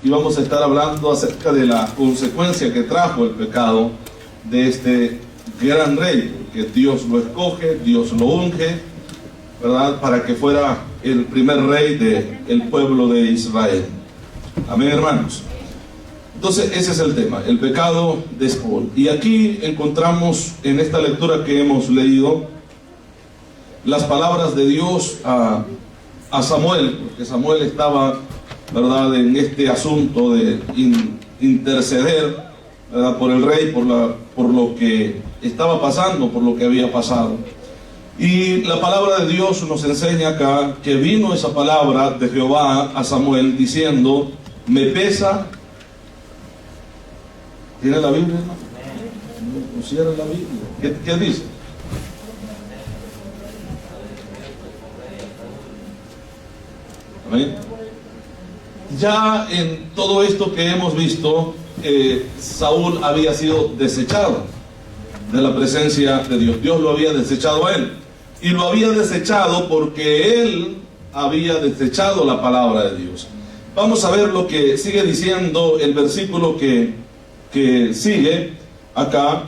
y vamos a estar hablando acerca de la consecuencia que trajo el pecado de este gran rey, que Dios lo escoge, Dios lo unge, ¿verdad?, para que fuera el primer rey del pueblo de Israel. Amén, hermanos. Entonces ese es el tema, el pecado de Saúl. Y aquí encontramos en esta lectura que hemos leído las palabras de Dios a Samuel, porque Samuel estaba, ¿verdad?, en este asunto de interceder, ¿verdad?, por el rey, por lo que estaba pasando, por lo que había pasado. Y la palabra de Dios nos enseña acá que vino esa palabra de Jehová a Samuel diciendo: me pesa. ¿Tiene la Biblia, no? No cierra la Biblia. ¿Qué dice? Amén. Ya en todo esto que hemos visto, Saúl había sido desechado de la presencia de Dios. Dios lo había desechado a él. Y lo había desechado porque él había desechado la palabra de Dios. Vamos a ver lo que sigue diciendo el versículo que sigue acá.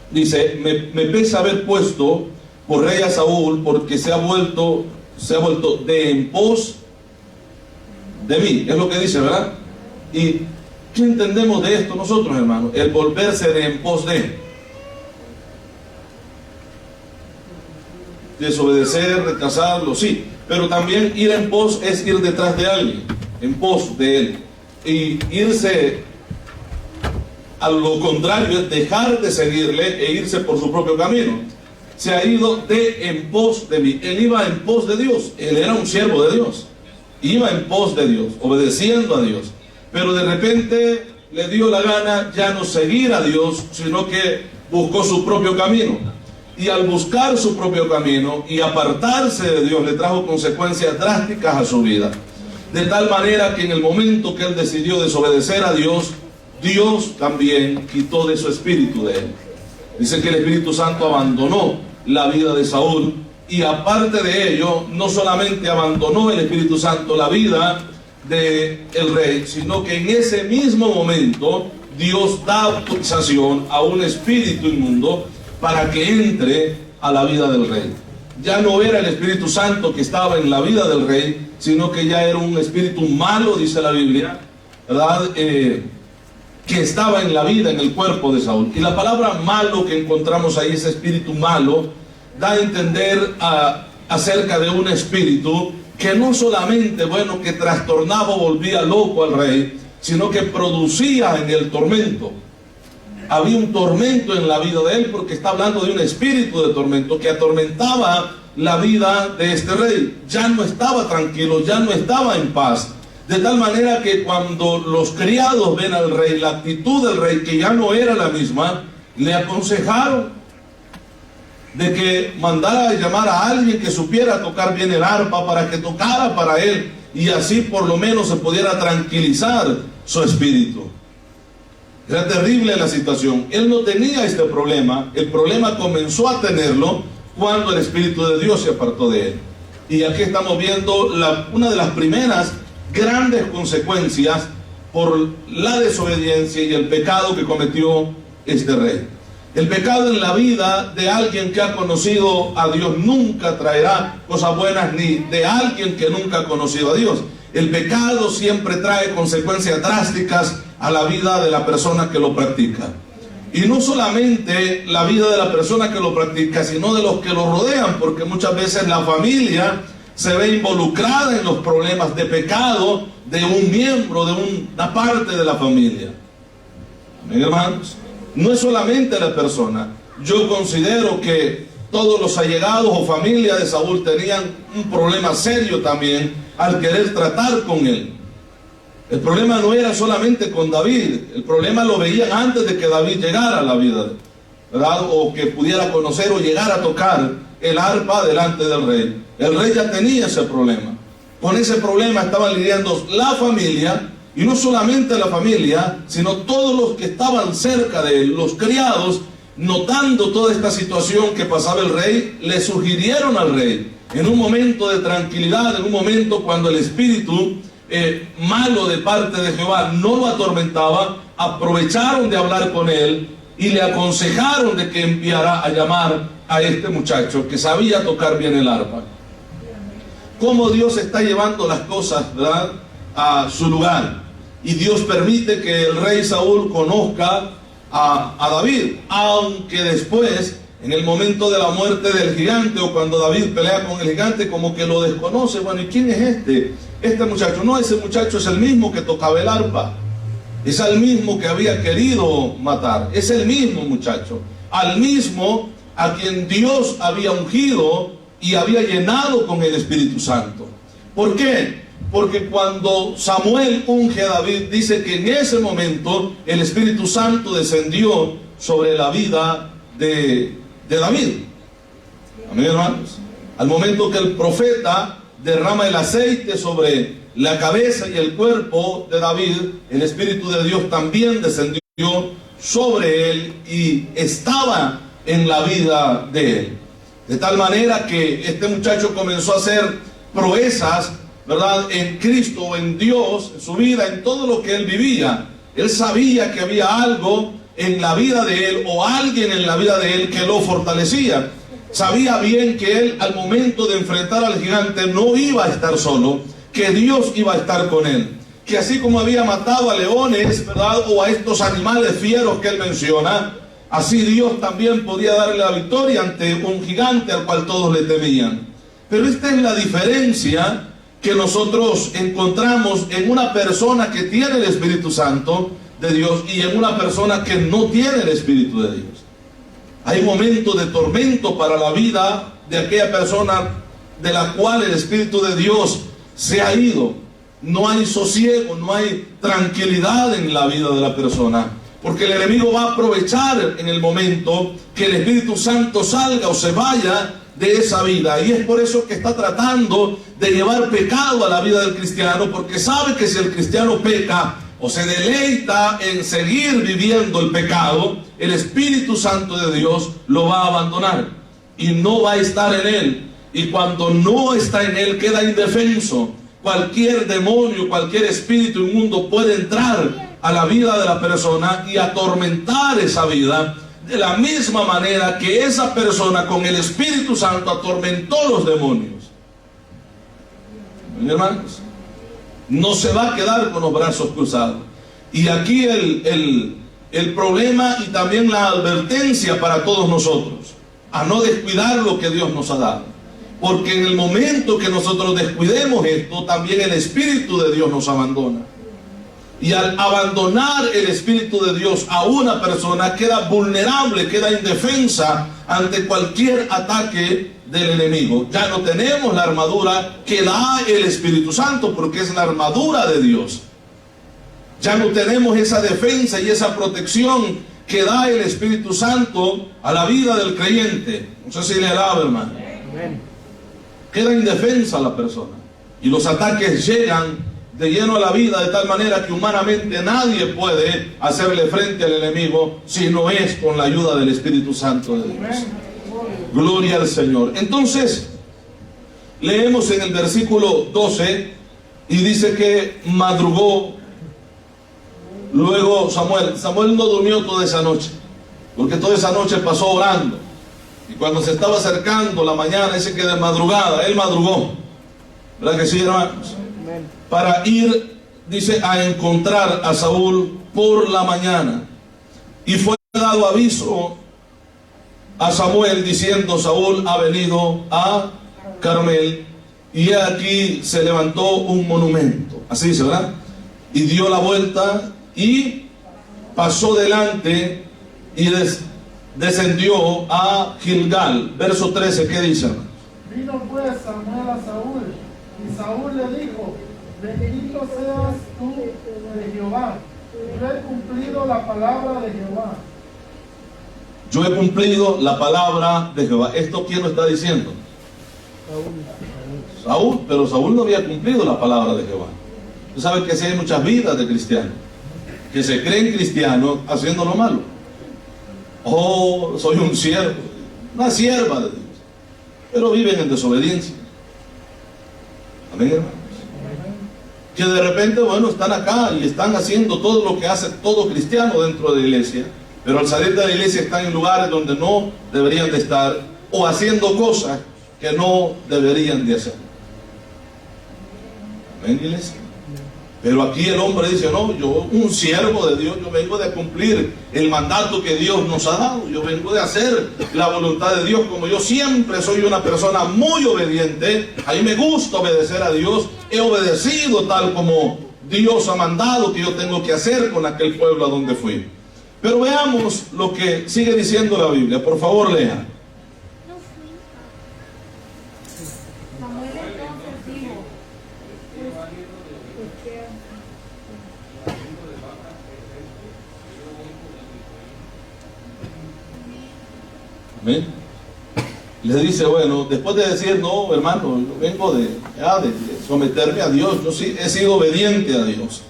Dice: me pesa haber puesto por rey a Saúl, porque se ha vuelto de en pos de mí. Es lo que dice, ¿verdad? ¿Y qué entendemos de esto nosotros, hermanos? El volverse de en pos de. Desobedecer, rechazarlo, sí. Pero también ir en pos es ir detrás de alguien, en pos de él. Y irse a lo contrario es dejar de seguirle e irse por su propio camino. Se ha ido de en pos de mí. Él iba en pos de Dios. Él era un siervo de Dios. Iba en pos de Dios, obedeciendo a Dios. Pero de repente le dio la gana ya no seguir a Dios, sino que buscó su propio camino. Y al buscar su propio camino y apartarse de Dios, le trajo consecuencias drásticas a su vida. De tal manera que en el momento que él decidió desobedecer a Dios, Dios también quitó de su espíritu de él. Dice que el Espíritu Santo abandonó la vida de Saúl. Y aparte de ello, no solamente abandonó el Espíritu Santo la vida del rey, sino que en ese mismo momento Dios da autorización a un espíritu inmundo para que entre a la vida del rey. Ya no era el Espíritu Santo que estaba en la vida del rey, sino que ya era un espíritu malo, dice la Biblia, ¿verdad?, que estaba en la vida, en el cuerpo de Saúl. Y la palabra malo que encontramos ahí, ese espíritu malo, da a entender acerca de un espíritu que no solamente, bueno, que trastornaba o volvía loco al rey, sino que producía en él tormento. Había un tormento en la vida de él, porque está hablando de un espíritu de tormento que atormentaba la vida de este rey. Ya no estaba tranquilo, ya no estaba en paz. De tal manera que cuando los criados ven al rey, la actitud del rey, que ya no era la misma, le aconsejaron de que mandara a llamar a alguien que supiera tocar bien el arpa para que tocara para él, y así por lo menos se pudiera tranquilizar su espíritu. Era terrible la situación. Él no tenía este problema. El problema comenzó a tenerlo cuando el Espíritu de Dios se apartó de él. Y aquí estamos viendo una de las primeras grandes consecuencias por la desobediencia y el pecado que cometió este rey. El pecado en la vida de alguien que ha conocido a Dios nunca traerá cosas buenas, ni de alguien que nunca ha conocido a Dios. El pecado siempre trae consecuencias drásticas a la vida de la persona que lo practica. Y no solamente la vida de la persona que lo practica, sino de los que lo rodean, porque muchas veces la familia se ve involucrada en los problemas de pecado de un miembro, de una parte de la familia. Amén, hermanos. No es solamente la persona. Yo considero que todos los allegados o familia de Saúl tenían un problema serio también al querer tratar con él. El problema no era solamente con David, el problema lo veían antes de que David llegara a la vida, ¿verdad?, o que pudiera conocer o llegar a tocar el arpa delante del rey. El rey ya tenía ese problema. Con ese problema estaban lidiando la familia, y no solamente la familia, sino todos los que estaban cerca de él, los criados, notando toda esta situación que pasaba el rey, le sugirieron al rey, en un momento de tranquilidad, en un momento cuando el espíritu malo de parte de Jehová no lo atormentaba, aprovecharon de hablar con él y le aconsejaron de que enviara a llamar a este muchacho que sabía tocar bien el arpa. Cómo Dios está llevando las cosas, ¿verdad?, a su lugar. Y Dios permite que el rey Saúl conozca a David, aunque después, en el momento de la muerte del gigante, o cuando David pelea con el gigante, como que lo desconoce. Bueno, ¿y quién es este? Este muchacho. No, ese muchacho es el mismo que tocaba el arpa. Es el mismo que había querido matar. Es el mismo muchacho. Al mismo a quien Dios había ungido y había llenado con el Espíritu Santo. ¿Por qué? Porque cuando Samuel unge a David, dice que en ese momento el Espíritu Santo descendió sobre la vida de David. Amén, hermanos. Al momento que el profeta derrama el aceite sobre la cabeza y el cuerpo de David, el Espíritu de Dios también descendió sobre él y estaba en la vida de él. De tal manera que este muchacho comenzó a hacer proezas, ¿verdad?, en Cristo, en Dios, en su vida, en todo lo que él vivía. Él sabía que había algo en la vida de él, o alguien en la vida de él, que lo fortalecía. Sabía bien que él, al momento de enfrentar al gigante, no iba a estar solo, que Dios iba a estar con él. Que así como había matado a leones, ¿verdad?, o a estos animales fieros que él menciona, así Dios también podía darle la victoria ante un gigante al cual todos le temían. Pero esta es la diferencia que nosotros encontramos en una persona que tiene el Espíritu Santo de Dios y en una persona que no tiene el Espíritu de Dios. Hay momentos de tormento para la vida de aquella persona de la cual el Espíritu de Dios se ha ido. No hay sosiego, no hay tranquilidad en la vida de la persona, porque el enemigo va a aprovechar en el momento que el Espíritu Santo salga o se vaya de esa vida. Y es por eso que está tratando de llevar pecado a la vida del cristiano, porque sabe que si el cristiano peca o se deleita en seguir viviendo el pecado, el Espíritu Santo de Dios lo va a abandonar y no va a estar en él. Y cuando no está en él, queda indefenso. Cualquier demonio, cualquier espíritu inmundo puede entrar a la vida de la persona y atormentar esa vida, de la misma manera que esa persona con el Espíritu Santo atormentó los demonios. ¿Mi hermanos? No se va a quedar con los brazos cruzados. Y aquí el problema y también la advertencia para todos nosotros, a no descuidar lo que Dios nos ha dado. Porque en el momento que nosotros descuidemos esto, también el Espíritu de Dios nos abandona. Y al abandonar el Espíritu de Dios a una persona, queda vulnerable, queda indefensa ante cualquier ataque del enemigo. Ya no tenemos la armadura que da el Espíritu Santo, porque es la armadura de Dios. Ya no tenemos esa defensa y esa protección que da el Espíritu Santo a la vida del creyente. No sé si le alaba, hermano. Queda indefensa la persona. Y los ataques llegan de lleno a la vida, de tal manera que humanamente nadie puede hacerle frente al enemigo si no es con la ayuda del Espíritu Santo de Dios. Gloria al Señor. Entonces, leemos en el versículo 12 y dice que madrugó luego Samuel no durmió toda esa noche, porque toda esa noche pasó orando. Y cuando se estaba acercando la mañana, dice que de madrugada, él madrugó. ¿Verdad que sí, hermanos? Para ir, dice, a encontrar a Saúl por la mañana. Y fue dado aviso a Samuel diciendo: Saúl ha venido a Carmel, y aquí se levantó un monumento. Así dice, ¿verdad? Y dio la vuelta y pasó delante y descendió a Gilgal. Verso 13, ¿qué dice? Vino pues Samuel a Saúl, y Saúl le dijo: bendito seas tú de Jehová, yo he cumplido la palabra de Jehová. Yo he cumplido la palabra de Jehová. ¿Esto quién lo está diciendo? Saúl, pero Saúl no había cumplido la palabra de Jehová. Tú sabes que sí hay muchas vidas de cristianos que se creen cristianos haciendo lo malo. Oh, soy un siervo, una sierva de Dios, pero viven en desobediencia. Amén, hermanos. que de repente, bueno, están acá y están haciendo todo lo que hace todo cristiano dentro de la iglesia, pero al salir de la iglesia están en lugares donde no deberían de estar, o haciendo cosas que no deberían de hacer. Amén, iglesia. Pero aquí el hombre dice, no, yo, un siervo de Dios, yo vengo de cumplir el mandato que Dios nos ha dado, yo vengo de hacer la voluntad de Dios. Como yo siempre soy una persona muy obediente, a mí me gusta obedecer a Dios, he obedecido tal como Dios ha mandado que yo tengo que hacer con aquel pueblo a donde fui. Pero veamos lo que sigue diciendo la Biblia, por favor lea. Samuel entonces dijo, Amén. Le dice, bueno, después de decir, no, hermano, yo vengo de someterme a Dios, yo sí he sido obediente a Dios.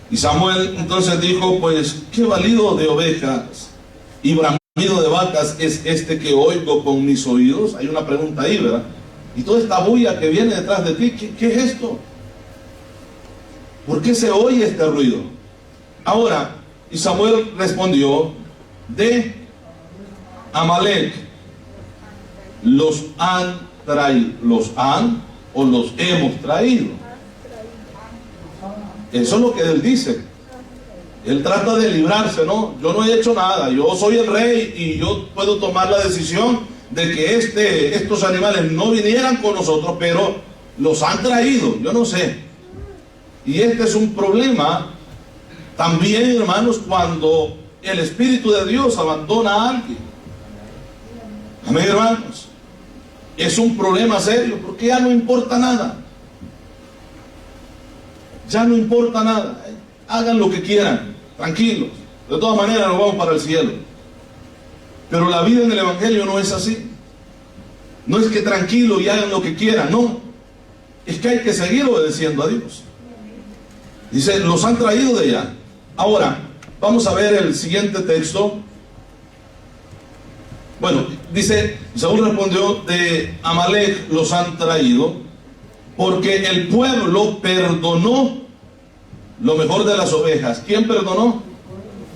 Y Samuel entonces dijo, pues, ¿qué balido de ovejas y bramido de vacas es este que oigo con mis oídos? Hay una pregunta ahí, ¿verdad? Y toda esta bulla que viene detrás de ti, ¿qué es esto? ¿Por qué se oye este ruido? Ahora, y Samuel respondió, de Amalek los han traído. ¿Los han o los hemos traído? Eso es lo que él dice. Él trata de librarse, ¿no? Yo no he hecho nada, yo soy el rey y yo puedo tomar la decisión de que estos animales no vinieran con nosotros, pero los han traído, yo no sé. Y este es un problema también, hermanos, cuando el Espíritu de Dios abandona a alguien. Amén, hermanos. Es un problema serio, porque ya no importa nada. Ya no importa nada. Hagan lo que quieran, tranquilos. De todas maneras nos vamos para el cielo. Pero la vida en el Evangelio no es así. No es que tranquilo y hagan lo que quieran, no. Es que hay que seguir obedeciendo a Dios. Dice, los han traído de allá. Ahora, vamos a ver el siguiente texto. Bueno, dice, Saúl respondió, de Amalek los han traído, porque el pueblo perdonó lo mejor de las ovejas. ¿Quién perdonó?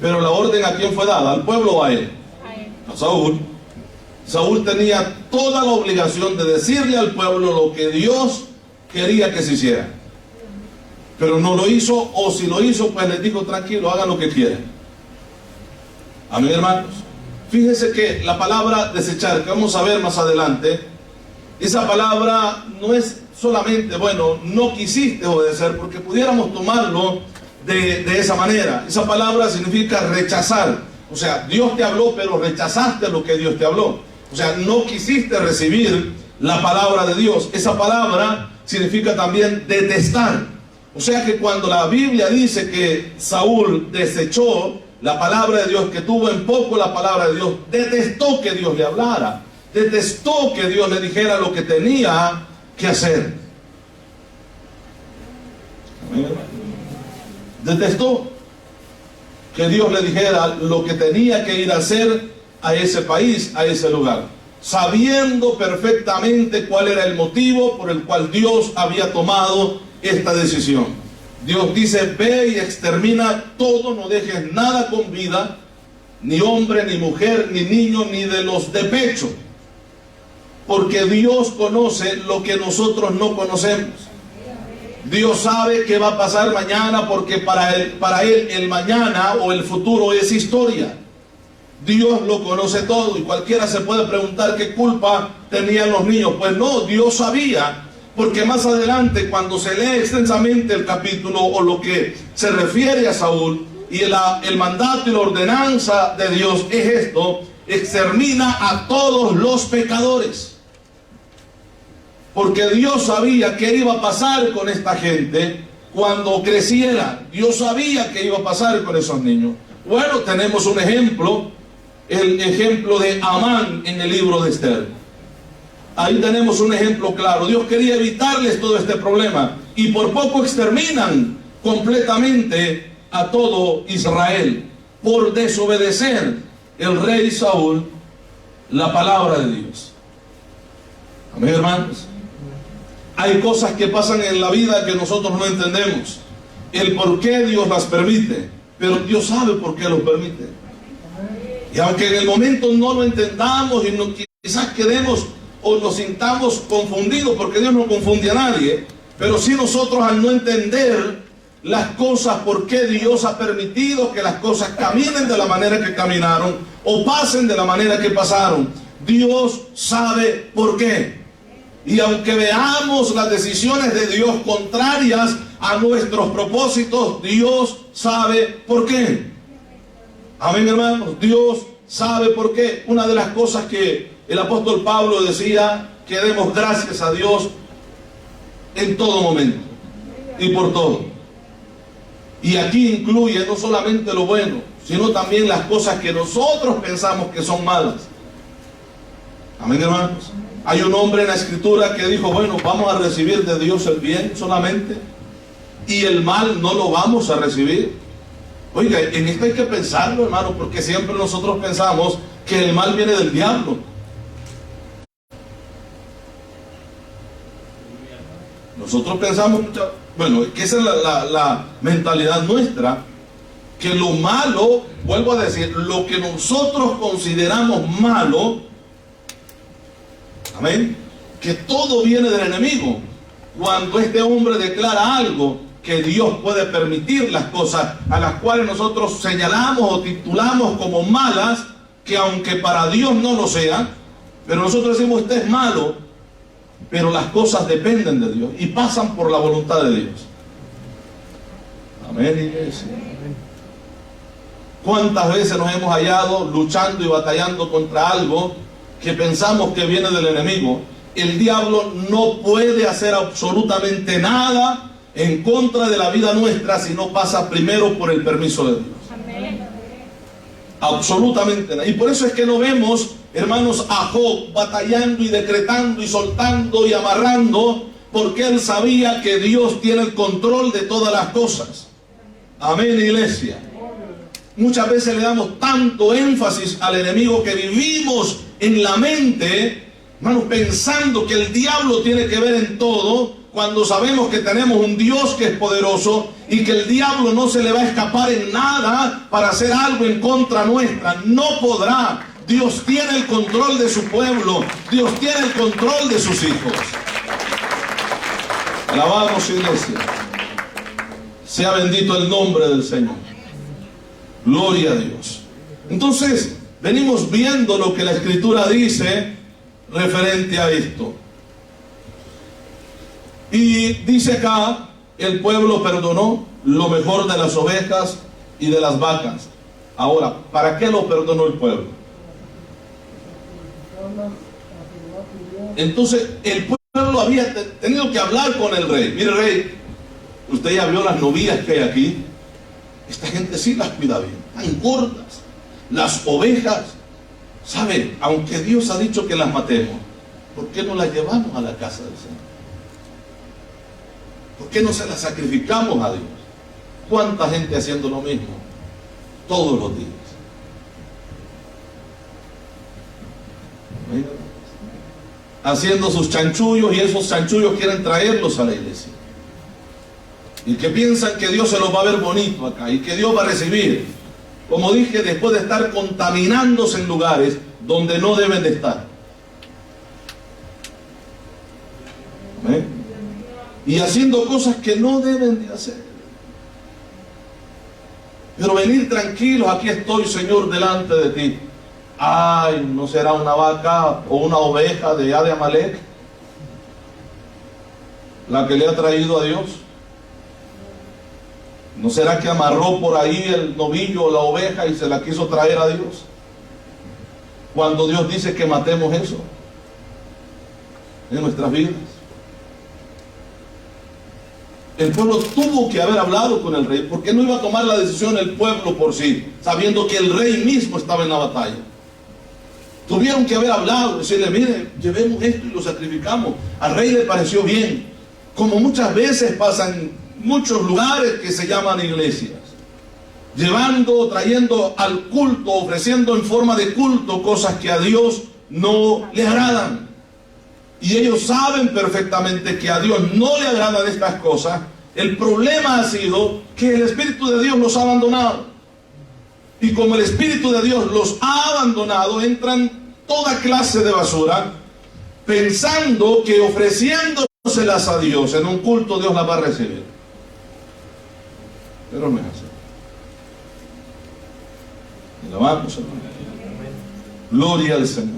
Pero la orden, ¿a quién fue dada? ¿Al pueblo o a él? A Saúl. Saúl tenía toda la obligación de decirle al pueblo lo que Dios quería que se hiciera. Pero no lo hizo, o si lo hizo, pues les dijo, tranquilo, hagan lo que quieran. Amén, hermanos. Fíjense que la palabra desechar, que vamos a ver más adelante, esa palabra no es solamente, bueno, no quisiste obedecer, porque pudiéramos tomarlo de esa manera. Esa palabra significa rechazar. O sea, Dios te habló, pero rechazaste lo que Dios te habló. O sea, no quisiste recibir la palabra de Dios. Esa palabra significa también detestar. O sea que cuando la Biblia dice que Saúl desechó la palabra de Dios, que tuvo en poco la palabra de Dios, detestó que Dios le hablara, detestó que Dios le dijera lo que tenía que hacer. Detestó que Dios le dijera lo que tenía que ir a hacer a ese país, a ese lugar, sabiendo perfectamente cuál era el motivo por el cual Dios había tomado esta decisión. Dios dice, ve y extermina todo, no dejes nada con vida, ni hombre, ni mujer, ni niño, ni de los de pecho, porque Dios conoce lo que nosotros no conocemos. Dios sabe qué va a pasar mañana, porque para él el mañana o el futuro es historia. Dios lo conoce todo, y cualquiera se puede preguntar qué culpa tenían los niños. Pues no, Dios sabía, porque más adelante, cuando se lee extensamente el capítulo o lo que se refiere a Saúl, y el mandato y la ordenanza de Dios es esto: extermina a todos los pecadores. Porque Dios sabía qué iba a pasar con esta gente cuando creciera. Dios sabía qué iba a pasar con esos niños. Bueno, tenemos un ejemplo, el ejemplo de Amán en el libro de Esther. Ahí tenemos un ejemplo claro. Dios quería evitarles todo este problema, y por poco exterminan completamente a todo Israel por desobedecer el rey Saúl la palabra de Dios. Amén, hermanos. Hay cosas que pasan en la vida que nosotros no entendemos. el por qué Dios las permite, pero Dios sabe por qué los permite. Y aunque en el momento no lo entendamos y quizás quedemos o nos sintamos confundidos, porque Dios no confunde a nadie, pero sí nosotros al no entender las cosas, por qué Dios ha permitido que las cosas caminen de la manera que caminaron o pasen de la manera que pasaron, Dios sabe por qué. Y aunque veamos las decisiones de Dios contrarias a nuestros propósitos, Dios sabe por qué. Amén, hermanos. Dios sabe por qué. Una de las cosas que el apóstol Pablo decía, que demos gracias a Dios en todo momento y por todo. Y aquí incluye no solamente lo bueno, sino también las cosas que nosotros pensamos que son malas. Amén, hermanos. Hay un hombre en la escritura que dijo, bueno, vamos a recibir de Dios el bien solamente y el mal no lo vamos a recibir. Oiga, en esto hay que pensarlo, hermano, porque siempre nosotros pensamos que el mal viene del diablo. Nosotros pensamos, bueno, que esa es la mentalidad nuestra, que lo malo, vuelvo a decir, lo que nosotros consideramos malo, amén, que todo viene del enemigo. Cuando este hombre declara algo, que Dios puede permitir las cosas a las cuales nosotros señalamos o titulamos como malas, que aunque para Dios no lo sean, pero nosotros decimos, este es malo, pero las cosas dependen de Dios y pasan por la voluntad de Dios. Amén, iglesia. ¿Cuántas veces nos hemos hallado luchando y batallando contra algo que pensamos que viene del enemigo? El diablo no puede hacer absolutamente nada en contra de la vida nuestra si no pasa primero por el permiso de Dios. Amén. Absolutamente nada. Y por eso es que no vemos, hermanos, a Job batallando y decretando y soltando y amarrando, porque él sabía que Dios tiene el control de todas las cosas. Amén, iglesia. Muchas veces le damos tanto énfasis al enemigo que vivimos en la mente, hermanos, pensando que el diablo tiene que ver en todo, cuando sabemos que tenemos un Dios que es poderoso y que el diablo no se le va a escapar en nada para hacer algo en contra nuestra. No podrá. Dios tiene el control de su pueblo. Dios tiene el control de sus hijos. Alabamos, iglesia. Sea bendito el nombre del Señor. Gloria a Dios. Entonces, venimos viendo lo que la Escritura dice referente a esto. Y dice acá, el pueblo perdonó lo mejor de las ovejas y de las vacas. Ahora, ¿para qué lo perdonó el pueblo? Entonces, el pueblo había tenido que hablar con el rey. Mire, rey, usted ya vio las novillas que hay aquí. Esta gente sí las cuida bien, están gordas. Las ovejas, ¿sabe? Aunque Dios ha dicho que las matemos, ¿por qué no las llevamos a la casa del Señor? ¿Por qué no se las sacrificamos a Dios? ¿Cuánta gente haciendo lo mismo? Todos los días. Mira, haciendo sus chanchullos, y esos chanchullos quieren traerlos a la iglesia. Y que piensan que Dios se los va a ver bonito acá y que Dios va a recibir. Como dije, después de estar contaminándose en lugares donde no deben de estar. ¿Amén? Y haciendo cosas que no deben de hacer. Pero venir tranquilos, aquí estoy, Señor, delante de ti. Ay, ¿no será una vaca o una oveja de Amalek la que le ha traído a Dios? ¿No será que amarró por ahí el novillo o la oveja y se la quiso traer a Dios? Cuando Dios dice que matemos eso en nuestras vidas. El pueblo tuvo que haber hablado con el rey, porque no iba a tomar la decisión el pueblo por sí, sabiendo que el rey mismo estaba en la batalla. Tuvieron que haber hablado, decirle, mire, llevemos esto y lo sacrificamos. Al rey le pareció bien, como muchas veces pasa en muchos lugares que se llaman iglesias, llevando, trayendo al culto, ofreciendo en forma de culto cosas que a Dios no le agradan. Y ellos saben perfectamente que a Dios no le agradan estas cosas. El problema ha sido que el Espíritu de Dios los ha abandonado. Y como el Espíritu de Dios los ha abandonado, entran toda clase de basura, pensando que ofreciéndoselas a Dios en un culto, Dios las va a recibir. Pero no es así. Alabamos, hermano. Gloria al Señor.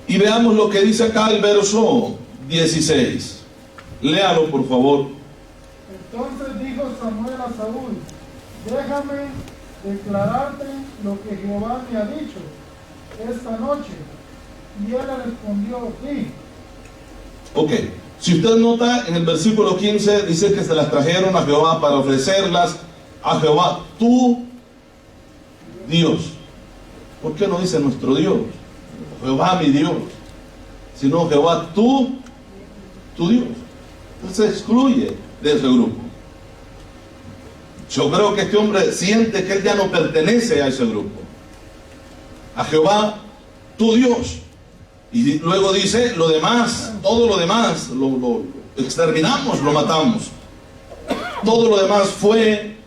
Y veamos lo que dice acá el verso 16. Léalo, por favor. Entonces dijo Samuel a Saúl: déjame declararte lo que Jehová me ha dicho esta noche. Y él le respondió: sí. Ok, si usted nota en el versículo 15, dice que se las trajeron a Jehová para ofrecerlas a Jehová, tu Dios. ¿Por qué no dice nuestro Dios? Jehová mi Dios, sino Jehová tu Dios. Entonces se excluye de ese grupo. Yo creo que este hombre siente que él ya no pertenece a ese grupo. A Jehová tu Dios. Y luego dice lo demás, todo lo demás lo exterminamos, lo matamos. Todo lo demás fue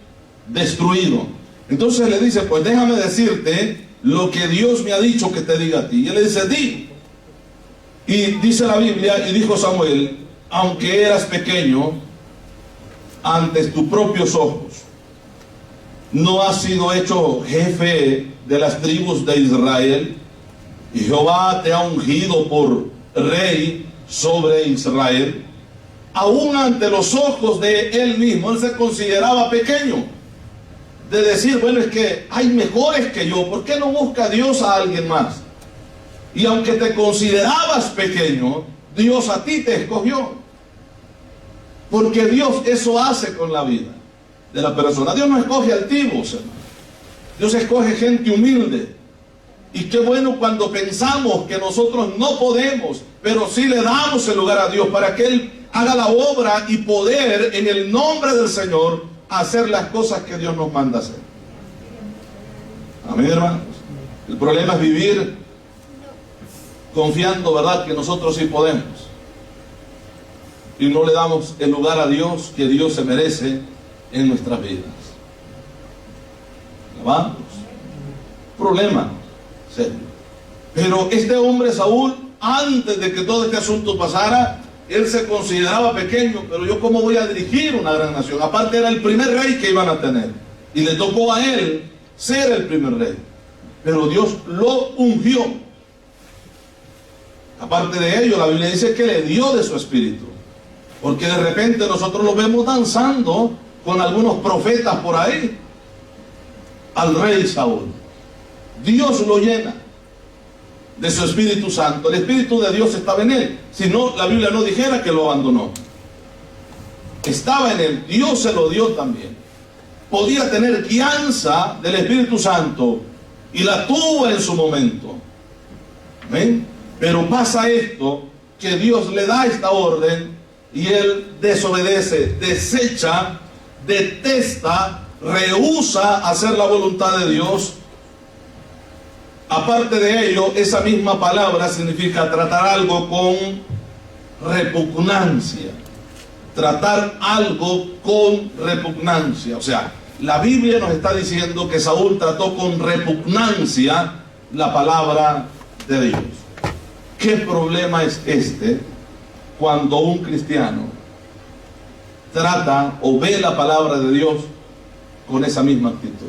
destruido. Entonces le dice: pues déjame decirte lo que Dios me ha dicho que te diga a ti. Y él le dice: di. Y dice la Biblia: y dijo Samuel, aunque eras pequeño ante tus propios ojos, no has sido hecho jefe de las tribus de Israel, y Jehová te ha ungido por rey sobre Israel. Aún ante los ojos de él mismo, él se consideraba pequeño, de decir: bueno, es que hay mejores que yo, ¿por qué no busca Dios a alguien más? Y aunque te considerabas pequeño, Dios a ti te escogió. Porque Dios eso hace con la vida de la persona. Dios no escoge altivos, hermano. Dios escoge gente humilde. Y qué bueno cuando pensamos que nosotros no podemos, pero sí le damos el lugar a Dios para que Él haga la obra y poder en el nombre del Señor hacer las cosas que Dios nos manda hacer. Amén, hermanos. El problema es vivir confiando, ¿verdad?, que nosotros sí podemos. Y no le damos el lugar a Dios que Dios se merece en nuestras vidas. ¿Vamos? Problema serio. Pero este hombre Saúl, antes de que todo este asunto pasara, él se consideraba pequeño. Pero yo, ¿cómo voy a dirigir una gran nación? Aparte, era el primer rey que iban a tener, y le tocó a él ser el primer rey. Pero Dios lo ungió. Aparte de ello, la Biblia dice que le dio de su espíritu. Porque de repente nosotros lo vemos danzando con algunos profetas por ahí al rey Saúl. Dios lo llena de su Espíritu Santo. El Espíritu de Dios estaba en él. Si no, la Biblia no dijera que lo abandonó. Estaba en él. Dios se lo dio también. Podía tener guianza del Espíritu Santo, y la tuvo en su momento. ¿Ven? Pero pasa esto, que Dios le da esta orden y él desobedece, desecha, detesta, rehúsa hacer la voluntad de Dios. Aparte de ello, esa misma palabra significa tratar algo con repugnancia. Tratar algo con repugnancia. O sea, la Biblia nos está diciendo que Saúl trató con repugnancia la palabra de Dios. ¿Qué problema es este cuando un cristiano trata o ve la palabra de Dios con esa misma actitud?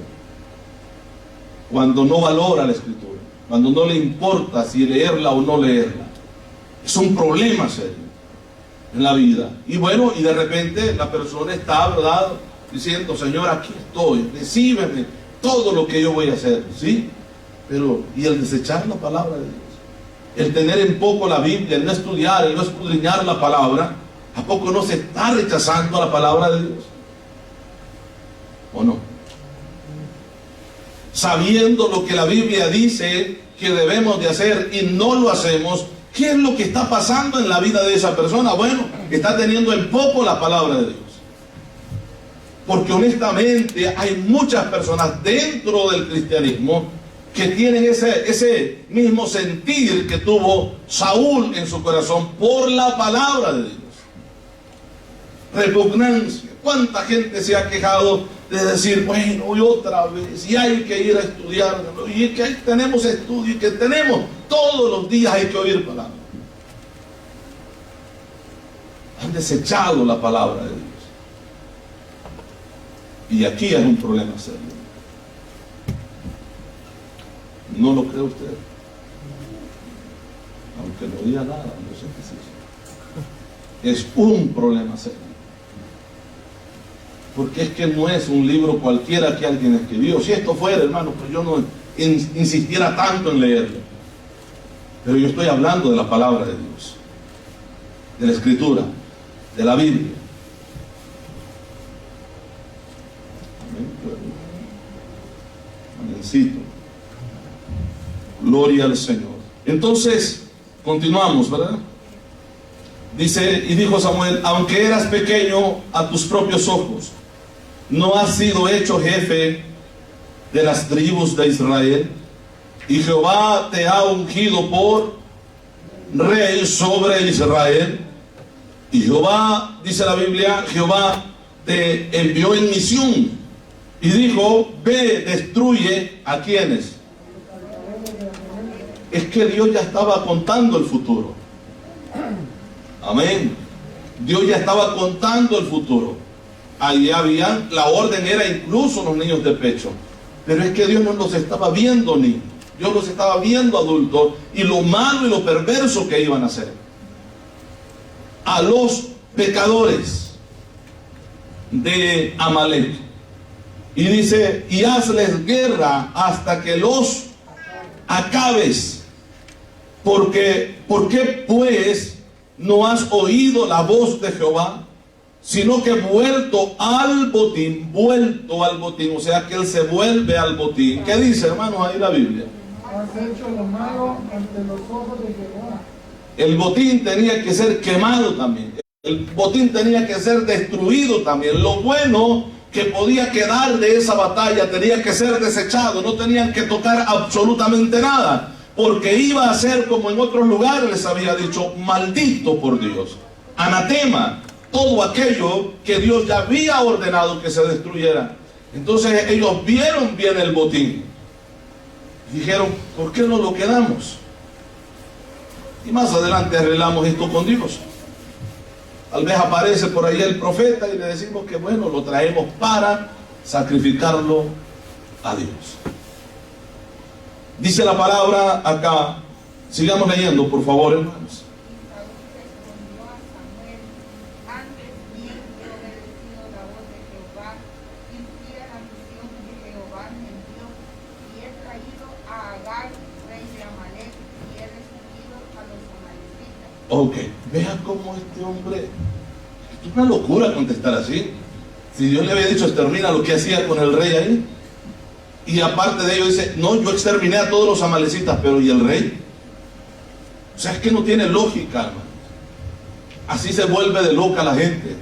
Cuando no valora la Escritura, cuando no le importa si leerla o no leerla. Es un problema serio en la vida. Y bueno, y de repente la persona está, ¿verdad?, diciendo: Señor, aquí estoy, recíbeme todo lo que yo voy a hacer, ¿sí? Pero, ¿y el desechar la palabra de Dios? El tener en poco la Biblia, el no estudiar, el no escudriñar la palabra, ¿a poco no se está rechazando la palabra de Dios? ¿O no? Sabiendo lo que la Biblia dice que debemos de hacer y no lo hacemos, ¿qué es lo que está pasando en la vida de esa persona? Bueno, está teniendo en poco la palabra de Dios. Porque honestamente hay muchas personas dentro del cristianismo que tienen ese mismo sentir que tuvo Saúl en su corazón por la palabra de Dios. Repugnancia. ¿Cuánta gente se ha quejado de decir, bueno, y otra vez, y hay que ir a estudiar, y que tenemos estudio, y que tenemos todos los días hay que oír palabra? Han desechado la palabra de Dios. Y aquí hay un problema serio. ¿No lo cree usted? Aunque no diga nada, no sé qué es eso. Es un problema serio. Porque es que no es un libro cualquiera que alguien escribió. Si esto fuera, hermano, pues yo no insistiera tanto en leerlo. Pero yo estoy hablando de la palabra de Dios, de la Escritura, de la Biblia. Amencito. Gloria al Señor. Entonces, continuamos, ¿verdad? Dice, y dijo Samuel, aunque eras pequeño a tus propios ojos, no has sido hecho jefe de las tribus de Israel, y Jehová te ha ungido por rey sobre Israel. Y Jehová, dice la Biblia, Jehová te envió en misión y dijo, ve, destruye a quienes. Es que Dios ya estaba contando el futuro. Amén. Dios ya estaba contando el futuro. Ahí habían, la orden era incluso los niños de pecho. Pero es que Dios no los estaba viendo niños. Dios los estaba viendo adultos y lo malo y lo perverso que iban a hacer. A los pecadores de Amalek. Y dice, y hazles guerra hasta que los acabes. ¿Por qué pues no has oído la voz de Jehová? Sino que vuelto al botín, o sea que él se vuelve al botín. ¿Qué dice, hermanos, ahí la Biblia? Has hecho lo malo ante los ojos de Jehová. El botín tenía que ser quemado también. El botín tenía que ser destruido también. Lo bueno que podía quedar de esa batalla tenía que ser desechado. No tenían que tocar absolutamente nada. Porque iba a ser como en otros lugares les había dicho, maldito por Dios. Anatema. Todo aquello que Dios ya había ordenado que se destruyera. Entonces ellos vieron bien el botín. Dijeron, ¿por qué no lo quedamos? Y más adelante arreglamos esto con Dios. Tal vez aparece por ahí el profeta y le decimos que bueno, lo traemos para sacrificarlo a Dios. Dice la palabra acá. Sigamos leyendo, por favor, hermanos. Ok, vea cómo este hombre, es una locura contestar así. Si Dios le había dicho extermina lo que hacía con el rey ahí, y aparte de ello dice, no, yo exterminé a todos los amalecitas, pero ¿y el rey? O sea, es que no tiene lógica, hermano. Así se vuelve de loca la gente.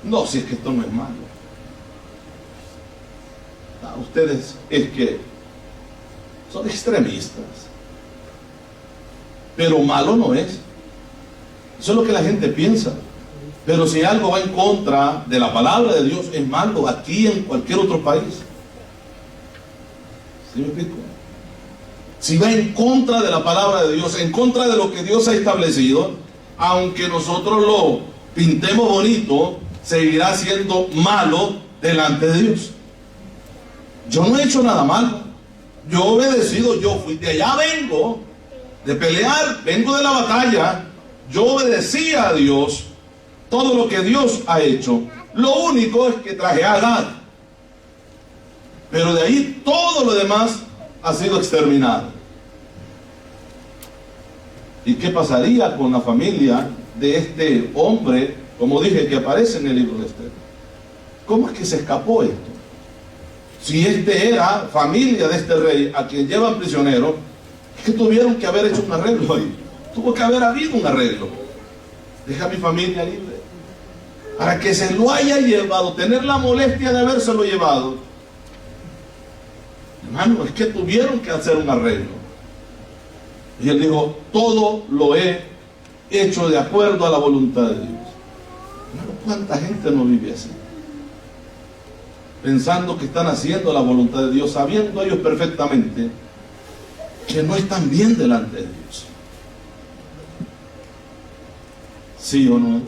No, si es que esto no es malo. Ustedes es que son extremistas, pero malo no es. Eso es lo que la gente piensa. Pero si algo va en contra de la palabra de Dios, es malo aquí en cualquier otro país. ¿Sí me explico? Si va en contra de la palabra de Dios, en contra de lo que Dios ha establecido, aunque nosotros lo pintemos bonito, seguirá siendo malo delante de Dios. Yo no he hecho nada malo. Yo he obedecido, yo fui de allá, vengo de pelear, vengo de la batalla. Yo obedecía a Dios, todo lo que Dios ha hecho. Lo único es que traje a Agag. Pero de ahí todo lo demás ha sido exterminado. ¿Y qué pasaría con la familia de este hombre, como dije, que aparece en el libro de Esther? ¿Cómo es que se escapó esto? Si este era familia de este rey, a quien llevan prisionero, es que tuvieron que haber hecho un arreglo ahí. Tuvo que haber habido un arreglo. Deja a mi familia libre. Para que se lo haya llevado, tener la molestia de habérselo llevado. Hermano, es que tuvieron que hacer un arreglo. Y él dijo, todo lo he hecho de acuerdo a la voluntad de Dios. Hermano, ¿cuánta gente no vive así? Pensando que están haciendo la voluntad de Dios, sabiendo ellos perfectamente que no están bien delante de Dios. ¿Sí o no?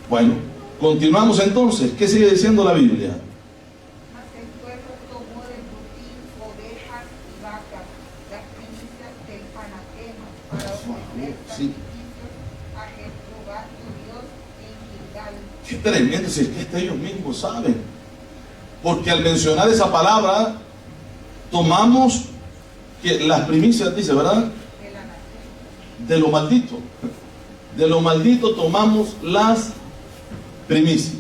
Bueno, continuamos entonces. ¿Qué sigue diciendo la Biblia? Mas el pueblo tomó del botín ovejas y vacas, las primicias del panatema, para ofrecer Sí. sacrificios a Jehová tu Dios en Gilgal. Qué tremendo, si es que ellos mismos saben. Porque al mencionar esa palabra, tomamos que las primicias, dice, ¿verdad? De la nación. De lo maldito. De lo maldito tomamos las primicias.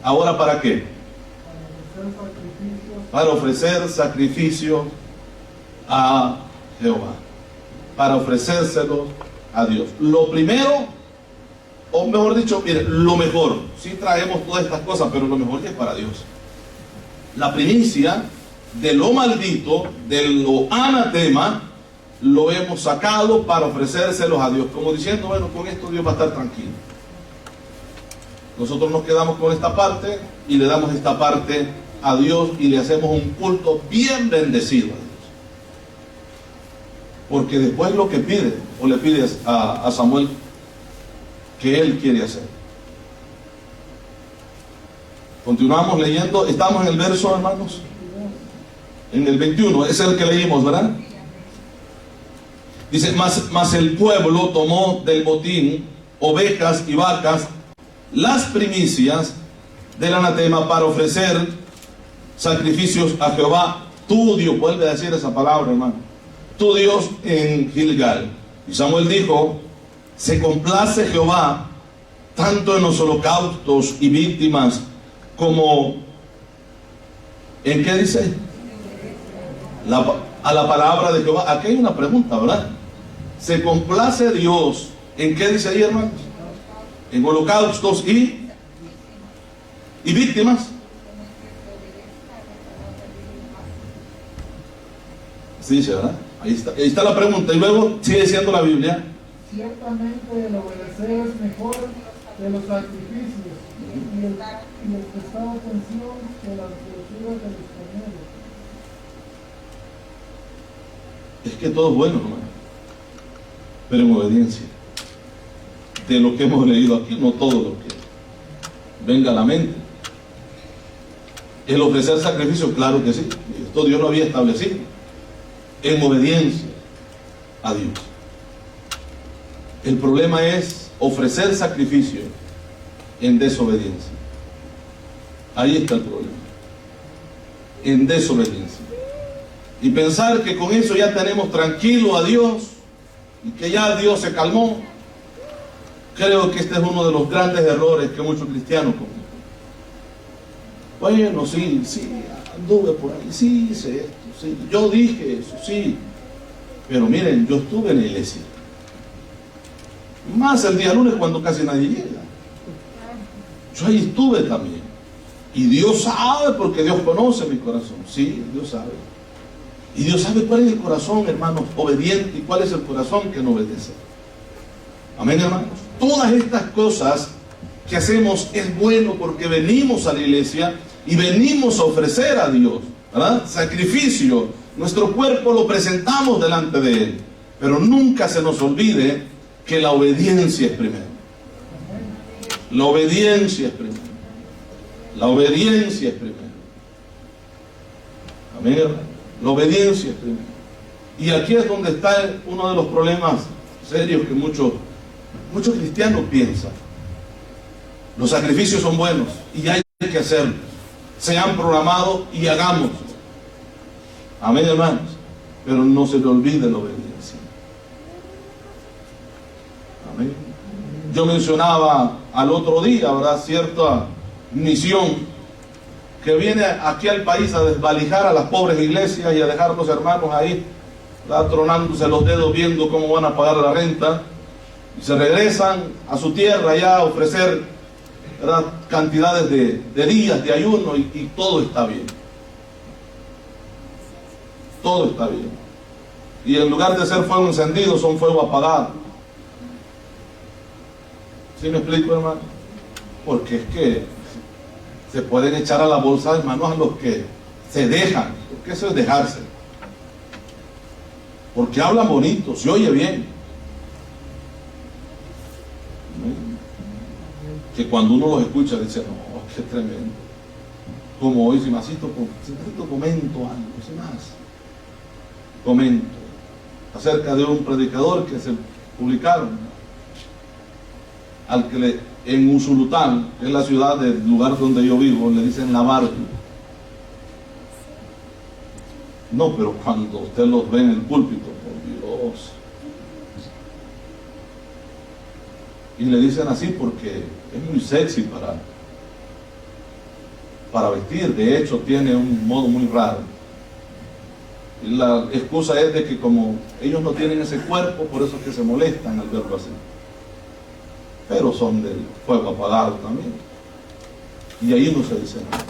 ¿Ahora para qué? Para ofrecer sacrificio a Jehová. Para ofrecérselos a Dios. Lo primero, o mejor dicho, mire, lo mejor. Sí traemos todas estas cosas, pero lo mejor es para Dios. La primicia de lo maldito, de lo anatema, lo hemos sacado para ofrecérselos a Dios, como diciendo, bueno, con esto Dios va a estar tranquilo. Nosotros nos quedamos con esta parte y le damos esta parte a Dios y le hacemos un culto bien bendecido a Dios. Porque después lo que pide, o le pides a Samuel, que él quiere hacer. Continuamos leyendo, estamos en el verso, hermanos, en el 21, es el que leímos, ¿verdad? Dice, mas el pueblo tomó del botín ovejas y vacas, las primicias del anatema, para ofrecer sacrificios a Jehová, tu Dios. Vuelve a decir esa palabra, hermano, tu Dios en Gilgal. Y Samuel dijo, se complace Jehová tanto en los holocaustos y víctimas como en qué dice a la palabra de Jehová. Aquí hay una pregunta, ¿verdad? ¿Se complace Dios en qué dice ahí, hermanos? En holocaustos y víctimas. Sí dice, ¿verdad? Ahí está la pregunta. Y luego sigue diciendo la Biblia, Ciertamente el obedecer es mejor que los sacrificios y el prestar atención que las criaturas de los carneros. es que todo es bueno, hermano, pero en obediencia. De lo que hemos leído aquí, no todo lo que venga a la mente. El ofrecer sacrificio, claro que sí, esto Dios lo había establecido, en obediencia a Dios. El problema es ofrecer sacrificio en desobediencia. Ahí está el problema, en desobediencia. Y pensar que con eso ya tenemos tranquilo a Dios y que ya Dios se calmó. Creo que este es uno de los grandes errores que muchos cristianos cometen. Bueno, sí, anduve por ahí, sí hice esto, sí, yo dije eso, sí. Pero miren, yo estuve en la iglesia. Más el día lunes cuando casi nadie llega. Yo ahí estuve también. Y Dios sabe, porque Dios conoce mi corazón. Sí, Dios sabe. Y Dios sabe cuál es el corazón, hermanos, obediente, y cuál es el corazón que no obedece. Amén, hermanos. Todas estas cosas que hacemos es bueno porque venimos a la iglesia y venimos a ofrecer a Dios, ¿verdad? Sacrificio. Nuestro cuerpo lo presentamos delante de Él. Pero nunca se nos olvide que la obediencia es primero. La obediencia es primero. La obediencia es primero. Amén, hermano. La obediencia es primero. Y aquí es donde está uno de los problemas serios que muchos cristianos piensan. Los sacrificios son buenos y hay que hacerlos. Se han programado y hagámoslo. Amén, hermanos. Pero no se le olvide la obediencia. Amén. Yo mencionaba al otro día, ¿verdad?, cierta misión que viene aquí al país a desvalijar a las pobres iglesias y a dejar a los hermanos ahí, ¿verdad?, tronándose los dedos viendo cómo van a pagar la renta, y se regresan a su tierra ya a ofrecer, ¿verdad?, cantidades de días de ayuno y todo está bien. todo está bien. Y en lugar de ser fuego encendido, son fuego apagado. ¿Sí me explico, hermano? Porque es que se pueden echar a la bolsa de manos a los que se dejan, porque eso es dejarse. Porque hablan bonito, se oye bien. Que cuando uno los escucha dice, no, qué tremendo. Como hoy, si masito comento algo, sin más. Comento acerca de un predicador que se publicaron, al que en Usulután, que es la ciudad del lugar donde yo vivo, le dicen la barba. No, pero cuando usted los ve en el púlpito, por Dios. Y le dicen así porque es muy sexy para vestir. De hecho, tiene un modo muy raro. Y la excusa es de que como ellos no tienen ese cuerpo, por eso es que se molestan al verlo así. Pero son del fuego apagado también. Y ahí no se dice nada.